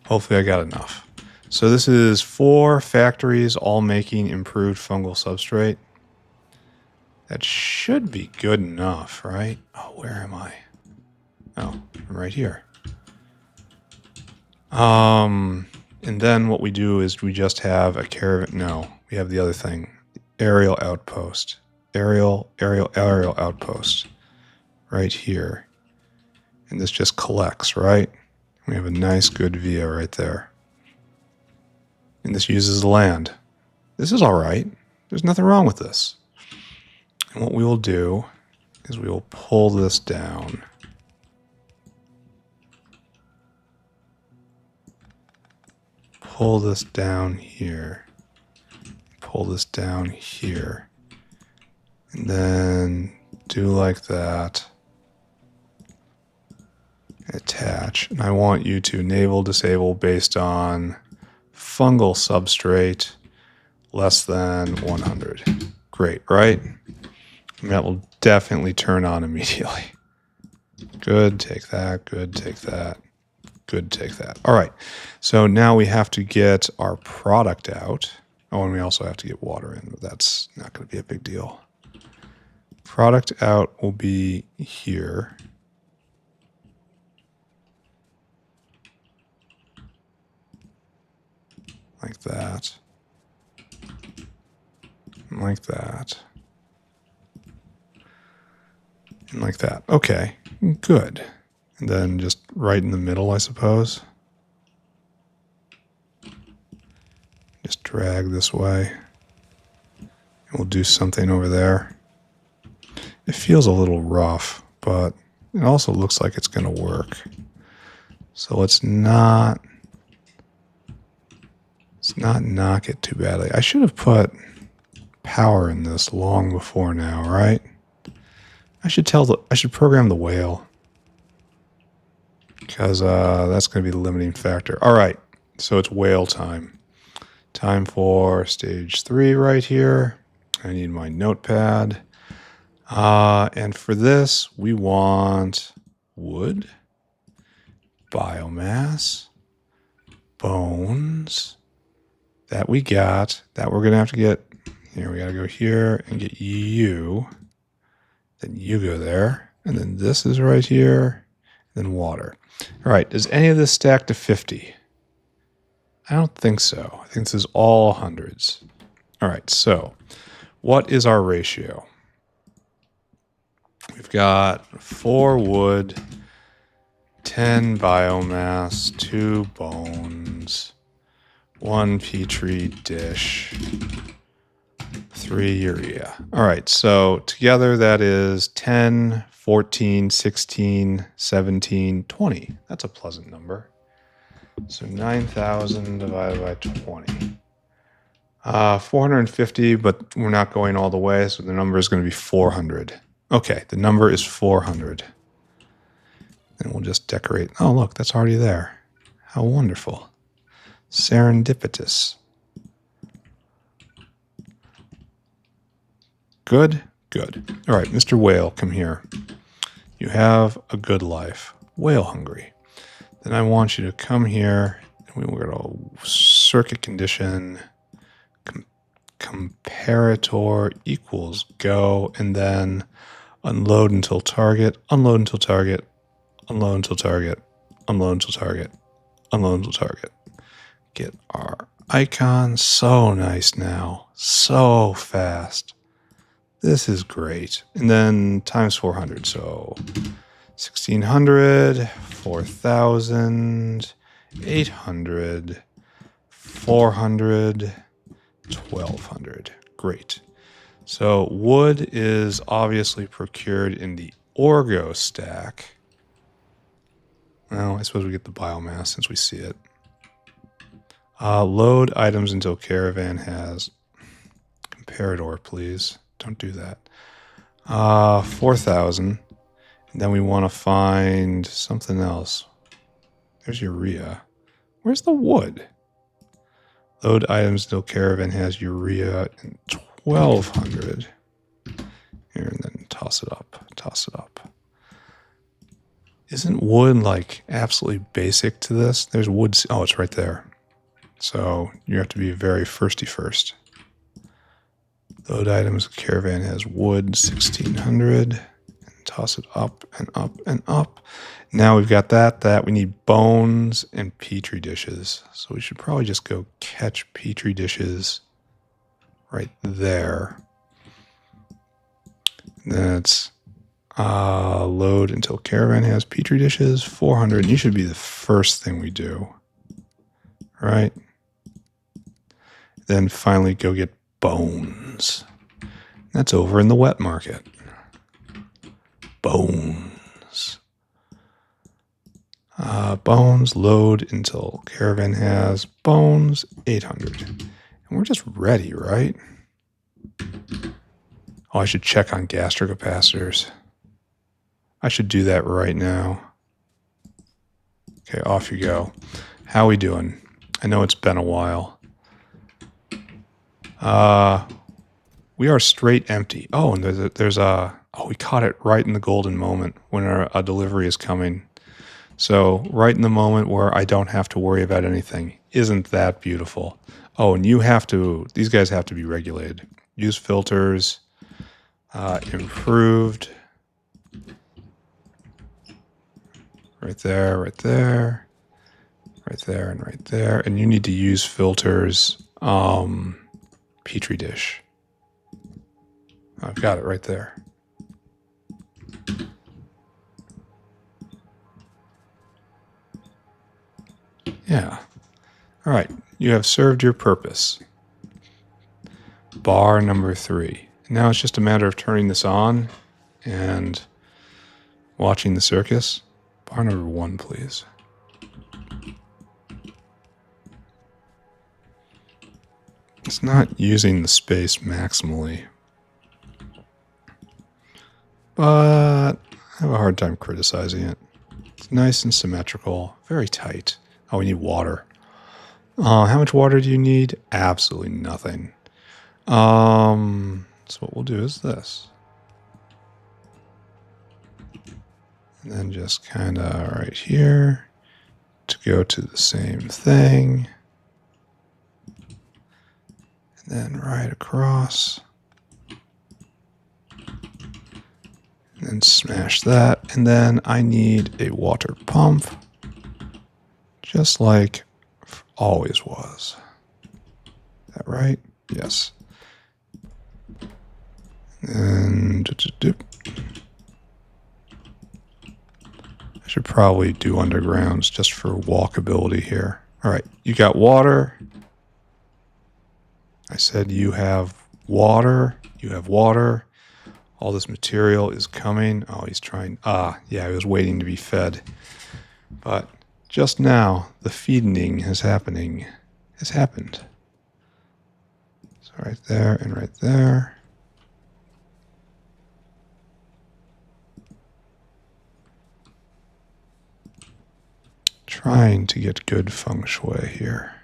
Hopefully I got enough. So this is 4 factories all making improved fungal substrate. That should be good enough, right? Oh, where am I? Oh, I'm right here. And then what we do is we just have a caravan. No, we have the other thing. Aerial outpost. Aerial outpost. Right here. And this just collects, right? We have a nice good via right there. And this uses the land. This is all right. There's nothing wrong with this. And what we will do is we will pull this down. Pull this down here. Pull this down here. And then do like that. Attach. And I want you to enable, disable based on fungal substrate less than 100. Great, right? And that will definitely turn on immediately. Good, take that. Good, take that. Good, take that. All right. So now we have to get our product out. Oh, and we also have to get water in, but that's not going to be a big deal. Product out will be here. Like that. Like that. And like that. Okay, good. And then just right in the middle, I suppose. Just drag this way. And we'll do something over there. It feels a little rough, but it also looks like it's going to work. So let's not knock it too badly. I should have put power in this long before now, right? I should program the whale. Because that's going to be the limiting factor. All right, so it's whale time. Time for stage 3 right here. I need my notepad. And for this, we want wood, biomass, bones. That we got. That we're going to have to get. Here, we got to go here and get you. Then you go there. And then this is right here. Then water. All right. Does any of this stack to 50? I don't think so. I think this is all hundreds. All right. So what is our ratio? We've got 4 wood, 10 biomass, 2 bones, 1 petri dish, 3 urea. All right, so together that is 10, 14, 16, 17, 20. That's a pleasant number. So 9,000 divided by 20. 450, but we're not going all the way, so the number is going to be 400. Okay, the number is 400. And we'll just decorate. Oh, look, that's already there. How wonderful. Serendipitous. Good, good. All right, Mr. Whale, come here. You have a good life. Whale hungry. Then I want you to come here. And we're going to circuit condition comparator equals go, and then unload until target, unload until target, unload until target, unload until target, unload until target. Get our icon. So nice now. So fast. This is great. And then times 400. So 1600, 4000, 800, 400, 1200. Great. So wood is obviously procured in the Orgo stack. Well, I suppose we get the biomass since we see it. Load items until caravan has comparator, please. Don't do that. 4,000. And then we want to find something else. There's urea. Where's the wood? Load items until caravan has urea in 1,200. Here, and then toss it up. Toss it up. Isn't wood like absolutely basic to this? There's wood. Oh, it's right there. So you have to be very firsty first. Load items, caravan has wood, 1,600. And toss it up and up and up. Now we've got that. We need bones and petri dishes. So we should probably just go catch petri dishes right there. That's load until caravan has petri dishes, 400. You should be the first thing we do, right? Then finally go get bones. That's over in the wet market. Bones. Bones load until caravan has bones, 800. And we're just ready, right? Oh, I should check on gastrocapacitors. I should do that right now. Okay, off you go. How we doing? I know it's been a while. We are straight empty. Oh, and there's a we caught it right in the golden moment when a delivery is coming. So right in the moment where I don't have to worry about anything. Isn't that beautiful? Oh, and these guys have to be regulated. Use filters, improved. Right there, right there, right there, and right there. And you need to use filters, petri dish. I've got it right there. Yeah. All right. You have served your purpose. Bar number 3. Now it's just a matter of turning this on and watching the circus. Bar number 1, please. It's not using the space maximally. But I have a hard time criticizing it. It's nice and symmetrical, very tight. Oh, we need water. How much water do you need? Absolutely nothing. So what we'll do is this. And then just kind of right here to go to the same thing. And then right across. And then smash that. And then I need a water pump. Just like always was. Is that right? Yes. And I should probably do undergrounds just for walkability here. All right, you got water. I said you have water. You have water. All this material is coming. Oh, he's trying. Yeah, he was waiting to be fed. But just now, the feeding has happened. So right there and right there. Trying to get good feng shui here.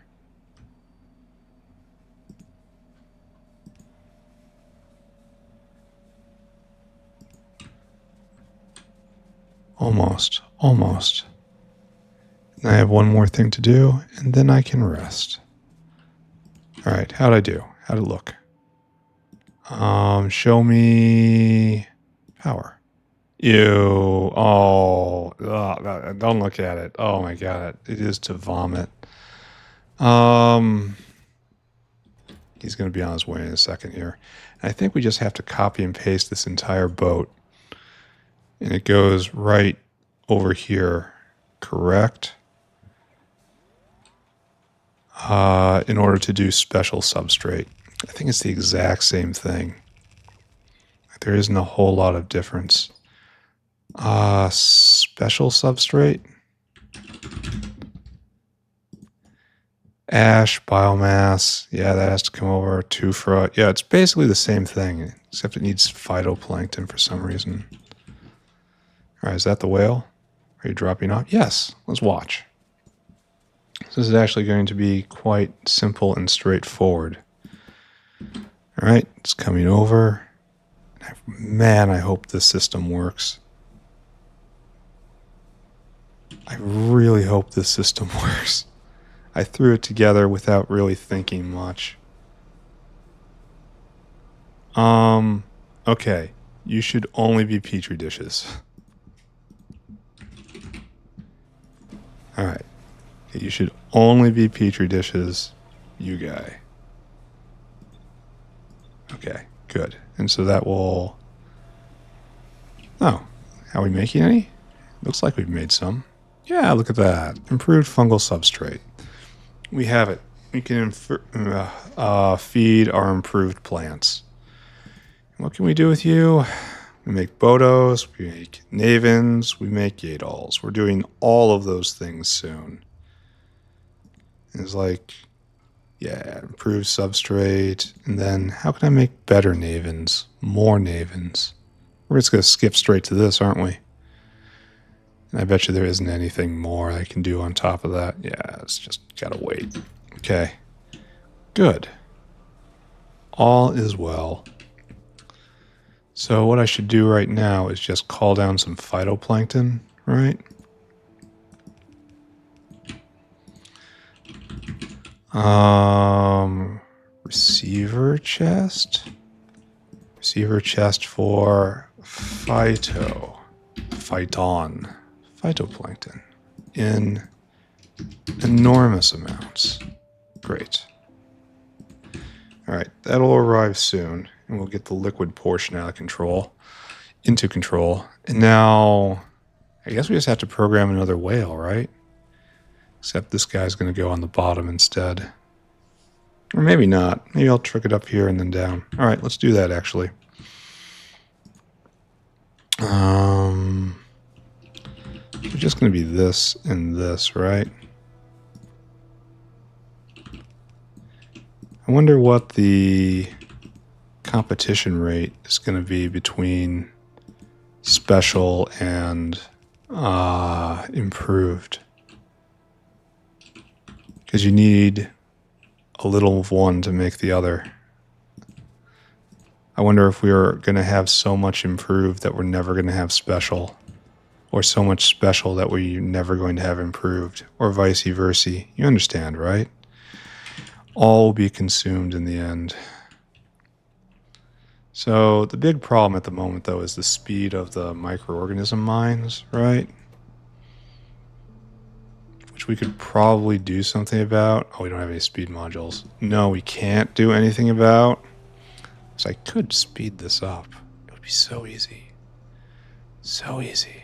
Almost. And I have one more thing to do, and then I can rest. All right, how'd I do? How'd it look? Show me power. Ew. Oh, don't look at it. Oh my God, it is to vomit. He's going to be on his way in a second here. And I think we just have to copy and paste this entire boat. And it goes right over here, correct? In order to do special substrate. I think it's the exact same thing. There isn't a whole lot of difference. Special substrate. Ash, biomass. Yeah, that has to come over. Tufra. Yeah, it's basically the same thing, except it needs phytoplankton for some reason. All right, is that the whale? Are you dropping off? Yes, let's watch. This is actually going to be quite simple and straightforward. All right, it's coming over. Man, I hope this system works. I really hope this system works. I threw it together without really thinking much. Okay, you should only be petri dishes. All right, you should only be petri dishes, you guy. Okay, good. And so that will... Oh, are we making any? Looks like we've made some. Yeah, look at that. Improved fungal substrate. We have it. We can feed our improved plants. What can we do with you? We make Bhoddos, we make Navens, we make Yaedols. We're doing all of those things soon. It's like, yeah, improved substrate. And then how can I make better Navens? More Navens. We're just going to skip straight to this, aren't we? And I bet you there isn't anything more I can do on top of that. Yeah, it's just got to wait. Okay. Good. All is well. So what I should do right now is just call down some phytoplankton, right? Receiver chest? Receiver chest for phytoplankton in enormous amounts. Great. All right, that'll arrive soon, and we'll get the liquid portion into control. And now, I guess we just have to program another whale, right? Except this guy's going to go on the bottom instead. Or maybe not. Maybe I'll trick it up here and then down. All right, let's do that, actually. It's just going to be this and this, right? I wonder what the competition rate is going to be between special and improved. Because you need a little of one to make the other. I wonder if we are going to have so much improved that we're never going to have special. Or so much special that we're never going to have improved. Or vice versa. You understand, right? All will be consumed in the end. So the big problem at the moment, though, is the speed of the microorganism mines, right? Which we could probably do something about. Oh, we don't have any speed modules. No, we can't do anything about. So I could speed this up. It would be so easy. So easy.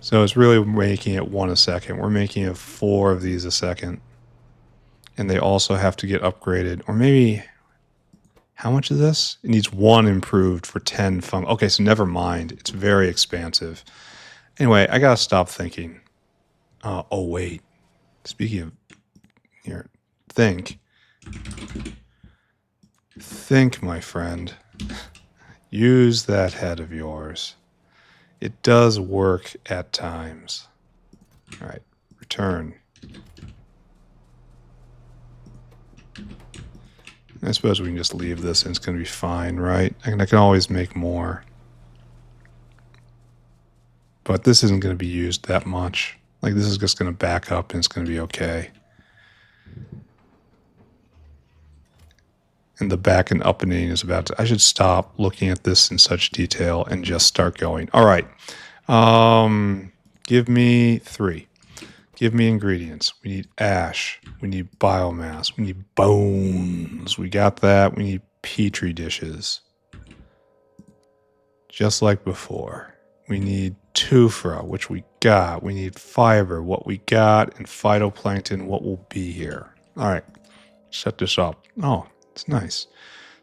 So it's really making it 1 a second. We're making it 4 of these a second. And they also have to get upgraded. Or maybe, how much is this? It needs 1 improved for 10 fungus. Okay, so never mind. It's very expansive. Anyway, I gotta stop thinking. Oh, wait. Speaking of, here, think. Think, my friend. Use that head of yours. It does work at times. All right, return. I suppose we can just leave this and it's going to be fine, right? I can always make more. But this isn't going to be used that much. Like, this is just going to back up and it's going to be okay. And the back and upping is about to... I should stop looking at this in such detail and just start going. All right. Give me 3. Give me ingredients. We need ash. We need biomass. We need bones. We got that. We need petri dishes. Just like before. We need tufra, which we got. We need fiber, what we got, and phytoplankton, what will be here. All right. Set this up. Oh, it's nice.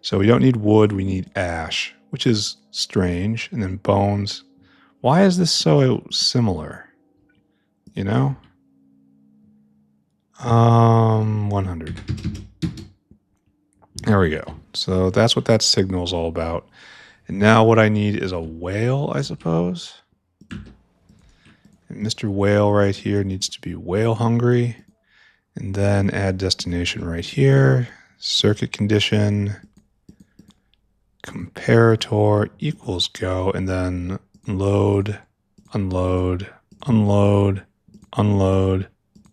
So we don't need wood. We need ash, which is strange. And then bones. Why is this so similar? You know? 100. There we go. So that's what that signal is all about. And now what I need is a whale, I suppose. And Mr. Whale right here needs to be whale hungry. And then add destination right here. Circuit condition. Comparator equals go. And then load, unload, unload, unload,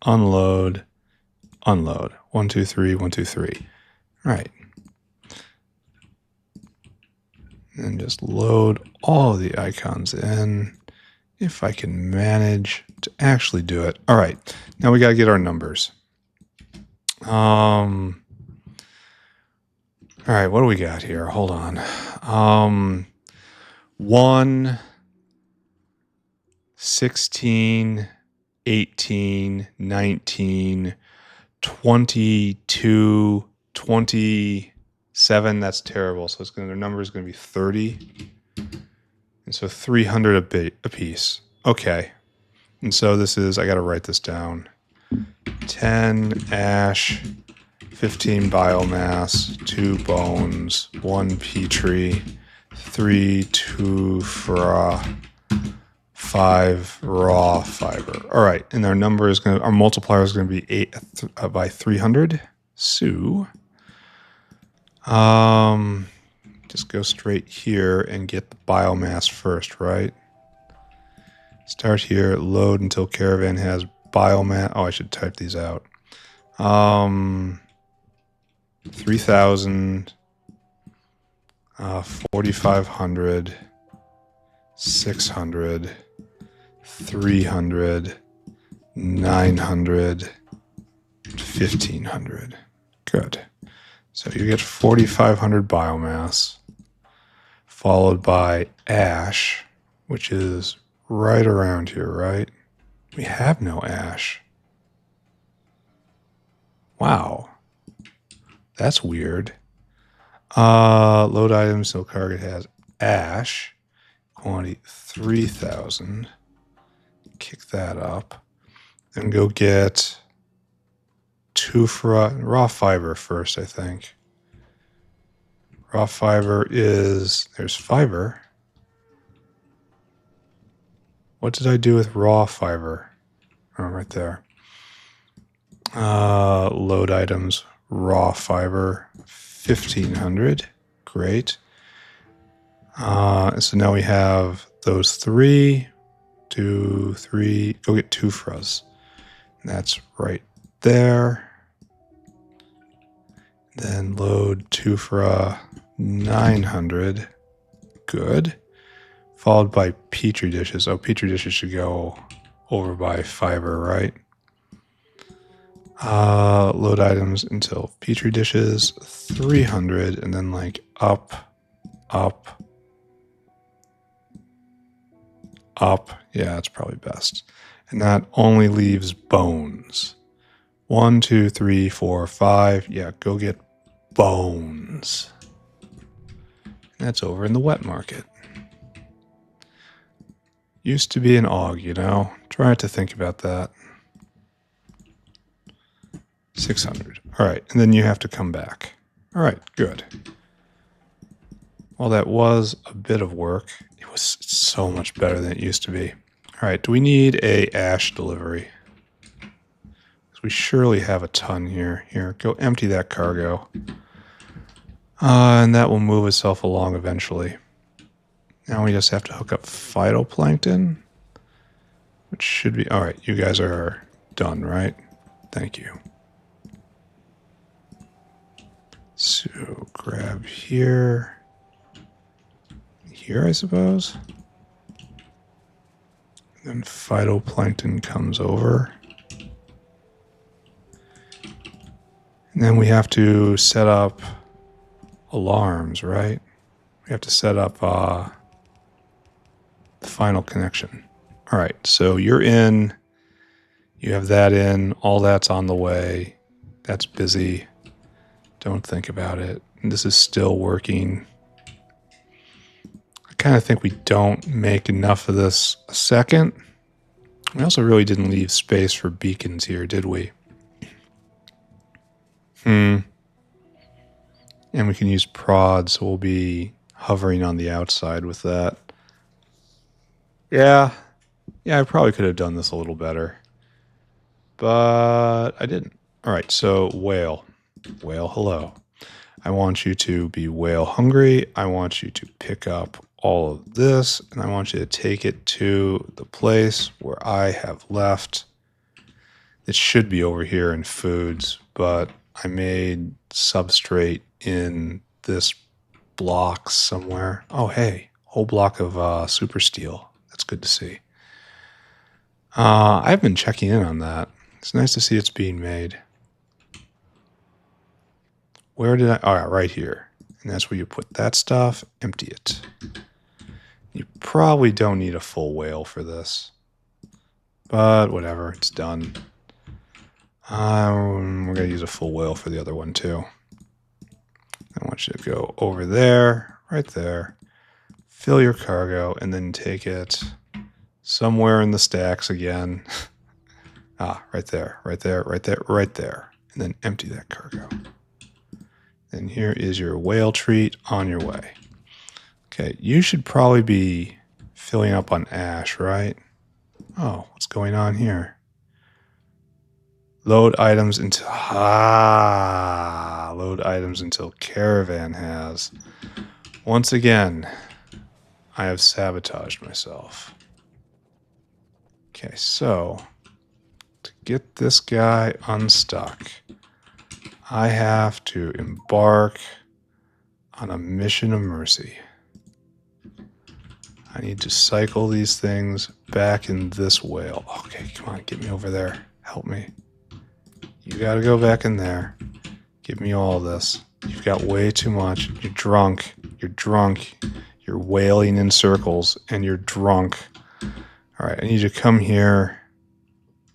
unload, unload. 1, 2, 3, 1, 2, 3. All right. And just load all of the icons in if I can manage to actually do it. All right. Now we got to get our numbers. All right. What do we got here? Hold on. 1, 16, 18, 19, 22, 27. That's terrible. So their number is going to be 30. And so 300 a piece. Okay. And so this is, I got to write this down. 10 ash, 15 biomass, 2 bones, 1 petri, 3 tufra, 5 raw fiber. All right. And our number is going to, our multiplier is going to be 8 by 300. So, just go straight here and get the biomass first, right? Start here, load until caravan has biomass. Oh, I should type these out. 3,000, 4,500, 600, 300, 900, 1,500. Good. So you get 4,500 biomass, followed by ash, which is right around here, right? We have no ash. Wow. That's weird. Load items, so target has ash, quantity 3,000. Kick that up. And go get tufra, raw fiber first, I think. Raw fiber is, there's fiber. What did I do with raw fiber? Oh, right there. Load items, raw fiber, 1500. Great. So now we have those 3, 2, 3. Go get 2 for us. That's right there. Then load 2 for 900. Good. Followed by petri dishes. Oh, petri dishes should go over by fiber, right? Load items until petri dishes 300, and then like up. Yeah, that's probably best. And that only leaves bones. 1, 2, 3, 4, 5. Yeah, go get bones. And that's over in the wet market. Used to be an AUG, you know? Try to think about that. 600. All right, and then you have to come back. All right, good. Well, that was a bit of work. It was so much better than it used to be. All right, do we need a ash delivery? Because we surely have a ton here. Here, go empty that cargo. And that will move itself along eventually. Now we just have to hook up phytoplankton, which should be... All right, you guys are done, right? Thank you. So grab here. Here, I suppose. Then phytoplankton comes over. And then we have to set up alarms, right? We have to set up the final connection. All right, so you're in. You have that in. All that's on the way. That's busy. Don't think about it. And this is still working. I kind of think we don't make enough of this a second. We also really didn't leave space for beacons here, did we? And we can use prod, so we'll be hovering on the outside with that. Yeah, I probably could have done this a little better. But I didn't. All right, so whale. Whale, hello. I want you to be whale hungry. I want you to pick up all of this, and I want you to take it to the place where I have left. It should be over here in foods, but I made substrate in this block somewhere. Oh, hey, whole block of super steel. That's good to see. I've been checking in on that. It's nice to see it's being made. Where did I? All right, right here. And that's where you put that stuff. Empty it. You probably don't need a full whale for this. But whatever, it's done. We're going to use a full whale for the other one too. I want you to go over there, right there. Fill your cargo, and then take it somewhere in the stacks again. Right there, right there, right there, right there. And then empty that cargo. And here is your whale treat on your way. Okay, you should probably be filling up on ash, right? Oh, what's going on here? Load items until... load items until caravan has. Once again, I have sabotaged myself. Okay, so to get this guy unstuck, I have to embark on a mission of mercy. I need to cycle these things back in this whale. Okay, come on, get me over there. Help me. You gotta go back in there. Give me all this. You've got way too much. You're drunk. You're drunk. You're wailing in circles, and you're drunk. All right, I need you to come here.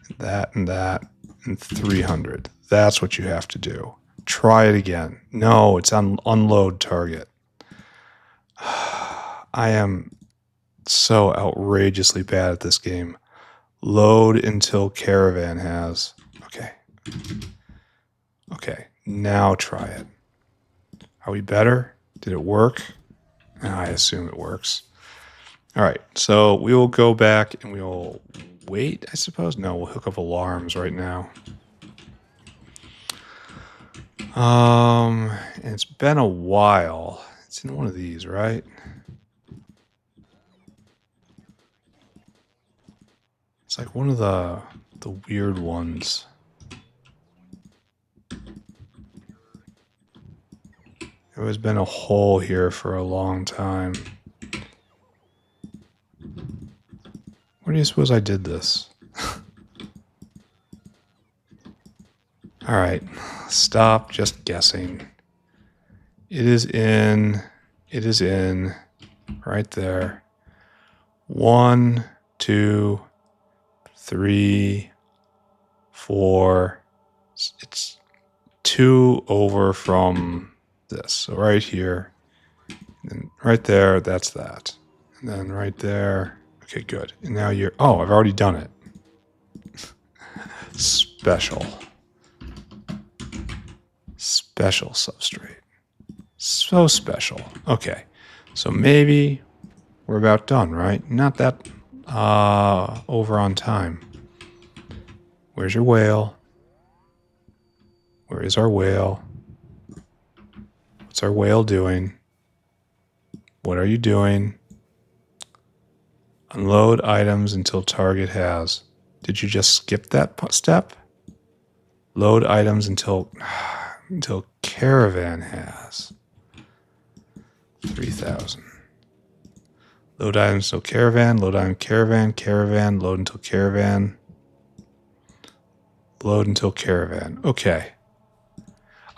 And that, and 300. That's what you have to do. Try it again. No, it's on unload target. I am so outrageously bad at this game. Load until caravan has. Okay, now try it. Are we better? Did it work? I assume it works. All right, so we will go back and we will wait, I suppose. No, we'll hook up alarms right now. And it's been a while. It's in one of these, right? It's like one of the weird ones. There has been a hole here for a long time. Where do you suppose I did this? All right, stop just guessing. It is in right there. 1, 2, 3, 4. It's 2 over from this. So right here, and right there, that's that. And then right there. Okay, good. And now you're, oh, I've already done it. Special substrate. So special. Okay. So maybe we're about done, right? Not that over on time. Where's your whale? Where is our whale? What's our whale doing? What are you doing? Unload items until target has. Did you just skip that step? Load items until caravan has. 3,000. Load items until caravan. Load item caravan. Caravan. Load until caravan. Load until caravan. Okay.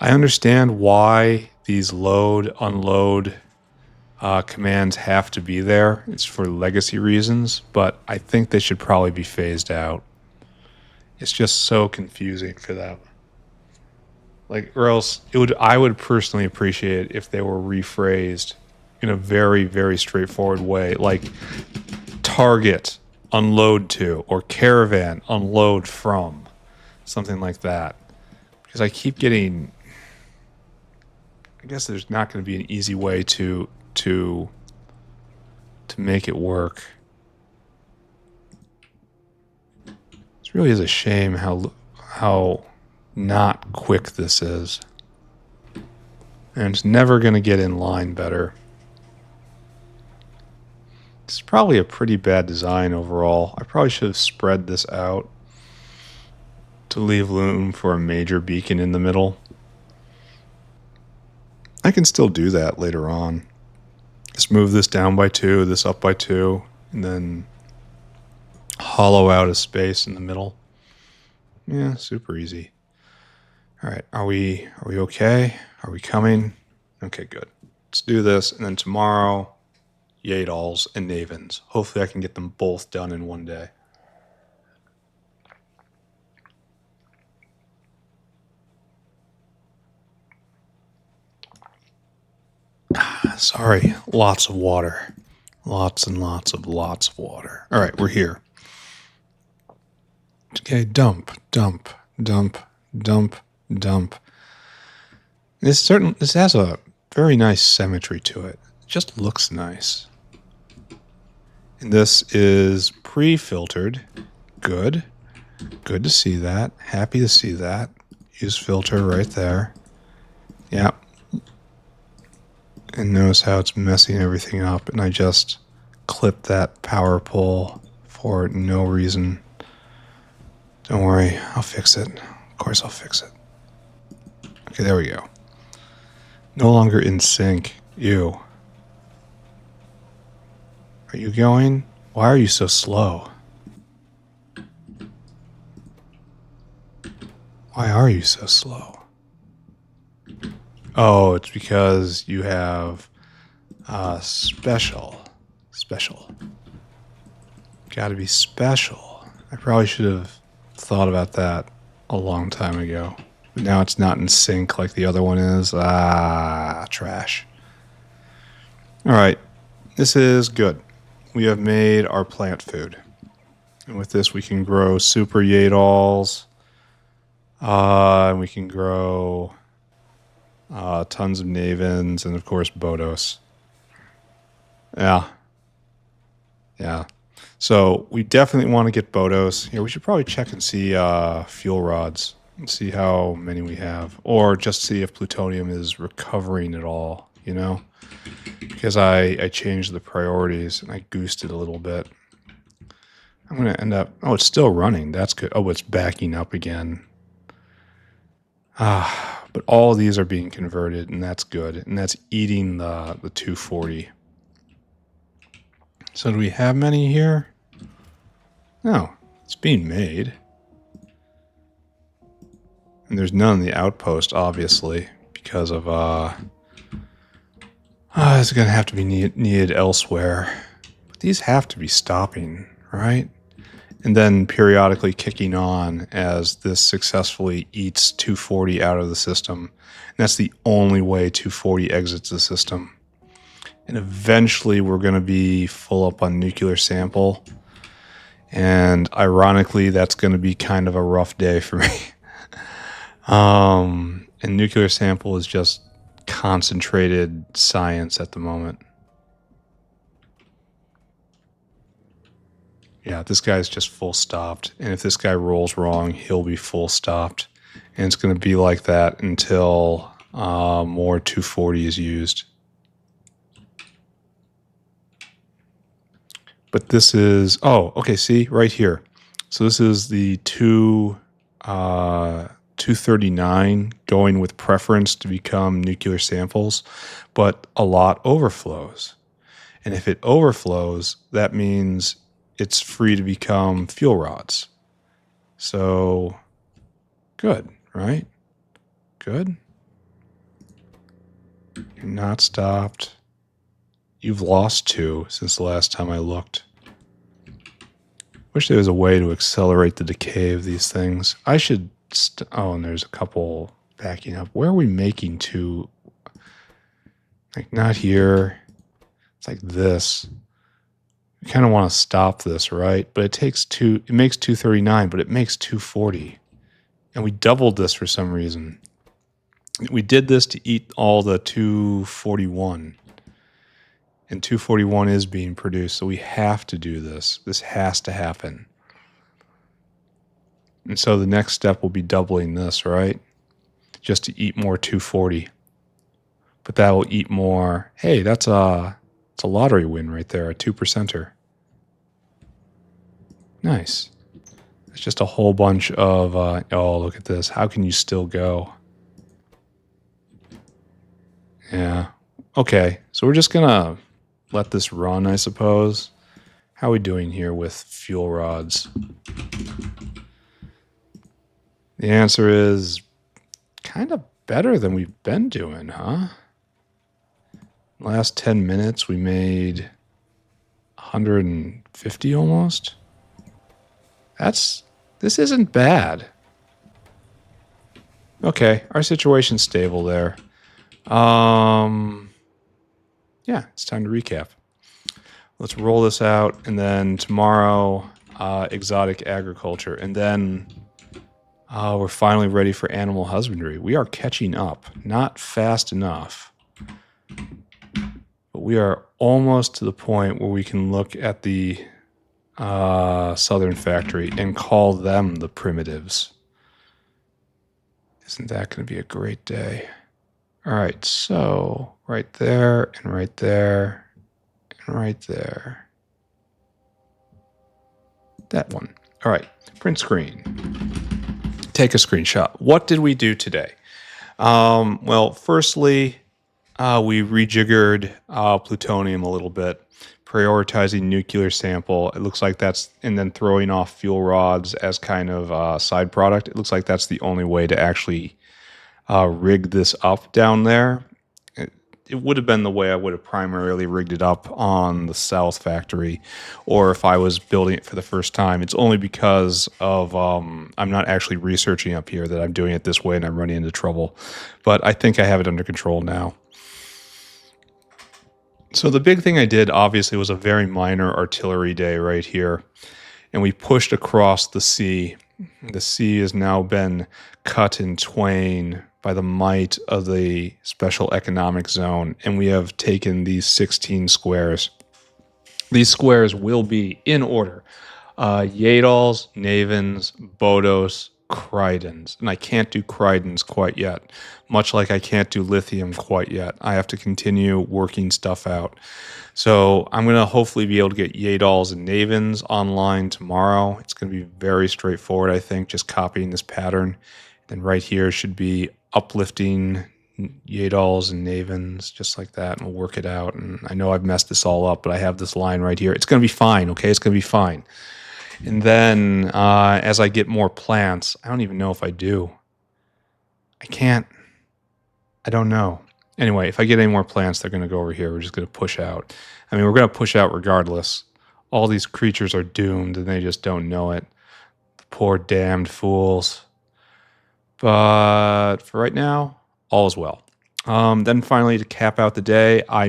I understand why these load, unload commands have to be there. It's for legacy reasons, but I think they should probably be phased out. It's just so confusing for them. Like, or else I would personally appreciate it if they were rephrased in a very, very straightforward way, like target unload to or caravan unload from, something like that. Because I keep getting, I guess there's not going to be an easy way to make it work. It really is a shame how not quick this is. And it's never going to get in line better. It's probably a pretty bad design overall. I probably should have spread this out to leave room for a major beacon in the middle. I can still do that later on. Just move this down by 2, this up by 2, and then hollow out a space in the middle. Yeah, super easy. All right, are we okay? Are we coming? Okay, good. Let's do this, and then tomorrow, Yaedols and Navens. Hopefully I can get them both done in one day. Sorry, lots of water. Lots and lots of water. All right, we're here. Okay, dump. This has a very nice symmetry to it. It just looks nice. And this is pre-filtered. Good. Good to see that. Happy to see that. Use filter right there. Yeah. And notice how it's messing everything up. And I just clipped that power pole for no reason. Don't worry, I'll fix it. Of course I'll fix it. Okay, there we go. No longer in sync. Ew. Are you going? Why are you so slow? Why are you so slow? Oh, it's because you have special. Gotta be special. I probably should have thought about that a long time ago. But now it's not in sync like the other one is. Trash. All right. This is good. We have made our plant food. And with this we can grow super Yaedols. And we can grow tons of Navens and of course Bhoddos. Yeah. Yeah. So we definitely want to get Bhoddos. Yeah, we should probably check and see fuel rods and see how many we have. Or just see if plutonium is recovering at all, you know? Because I changed the priorities and I goosed it a little bit. I'm going to end up... Oh, it's still running. That's good. Oh, it's backing up again. But all of these are being converted, and that's good. And that's eating the 240. So do we have many here? No, it's being made. And there's none in the outpost, obviously, because of... it's going to have to be needed elsewhere. But these have to be stopping, right? And then periodically kicking on as this successfully eats 240 out of the system. And that's the only way 240 exits the system. And eventually we're going to be full up on nuclear sample. And ironically, that's going to be kind of a rough day for me. And nuclear sample is just concentrated science at the moment. Yeah, this guy's just full stopped. And if this guy rolls wrong, he'll be full stopped. And it's going to be like that until more 240 is used. But this is... Oh, okay, see? Right here. So this is the 239 going with preference to become nuclear samples. But a lot overflows. And if it overflows, that means... it's free to become fuel rods. So, good, right? Good. You're not stopped. You've lost 2 since the last time I looked. Wish there was a way to accelerate the decay of these things. I should... oh, and there's a couple backing up. Where are we making 2? Like, not here. It's like this. We kind of want to stop this, right? But it takes it makes 239, but it makes 240. And we doubled this for some reason. We did this to eat all the 241. And 241 is being produced, so we have to do this. This has to happen. And so the next step will be doubling this, right? Just to eat more 240. But that will eat more. Hey, it's a lottery win right there, a 2%er. Nice. It's just a whole bunch of... oh, look at this. How can you still go? Yeah. Okay, so we're just going to let this run, I suppose. How are we doing here with fuel rods? The answer is kind of better than we've been doing, huh? Last 10 minutes, we made 150 almost. This isn't bad. Okay, our situation's stable there. Yeah, it's time to recap. Let's roll this out, and then tomorrow, exotic agriculture, and then we're finally ready for animal husbandry. We are catching up, not fast enough, but we are almost to the point where we can look at the southern factory and call them the primitives. Isn't that going to be a great day? All right, so right there and right there and right there. That one. All right, print screen. Take a screenshot. What did we do today? Well, firstly, we rejiggered plutonium a little bit, prioritizing nuclear sample. It looks like that's, and then throwing off fuel rods as kind of a side product. It looks like that's the only way to actually rig this up down there. It would have been the way I would have primarily rigged it up on the south factory, or if I was building it for the first time. It's only because of I'm not actually researching up here that I'm doing it this way and I'm running into trouble. But I think I have it under control now. So the big thing I did, obviously, was a very minor artillery day right here. And we pushed across the sea. The sea has now been cut in twain by the might of the special economic zone. And we have taken these 16 squares. These squares will be in order. Yaedols, Navens, Bhoddos, Cridens. And I can't do Cridens quite yet, much like I can't do lithium quite yet. I have to continue working stuff out. So I'm going to hopefully be able to get Yaedols and Navens online tomorrow. It's going to be very straightforward, I think, just copying this pattern. Then right here should be uplifting Yaedols and Navens, just like that, and we'll work it out. And I know I've messed this all up, but I have this line right here. It's going to be fine, okay? It's going to be fine. And then as I get more plants, I don't even know if I do. I can't. I don't know. Anyway, if I get any more plants, they're going to go over here. We're just going to push out. I mean, we're going to push out regardless. All these creatures are doomed, and they just don't know it. The poor damned fools. But for right now, all is well. Then finally, to cap out the day, I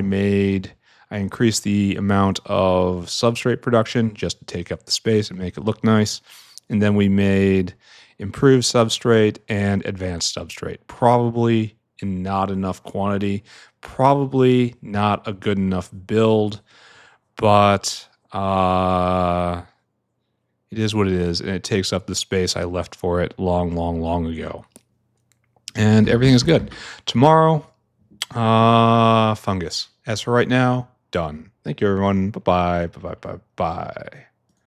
increased the amount of substrate production just to take up the space and make it look nice. And then we made improved substrate and advanced substrate. Probably in not enough quantity, probably not a good enough build, but it is what it is, and it takes up the space I left for it long ago. And everything is good. Tomorrow, fungus. As for right now, done. Thank you, everyone. Bye-bye. Bye-bye. Bye-bye.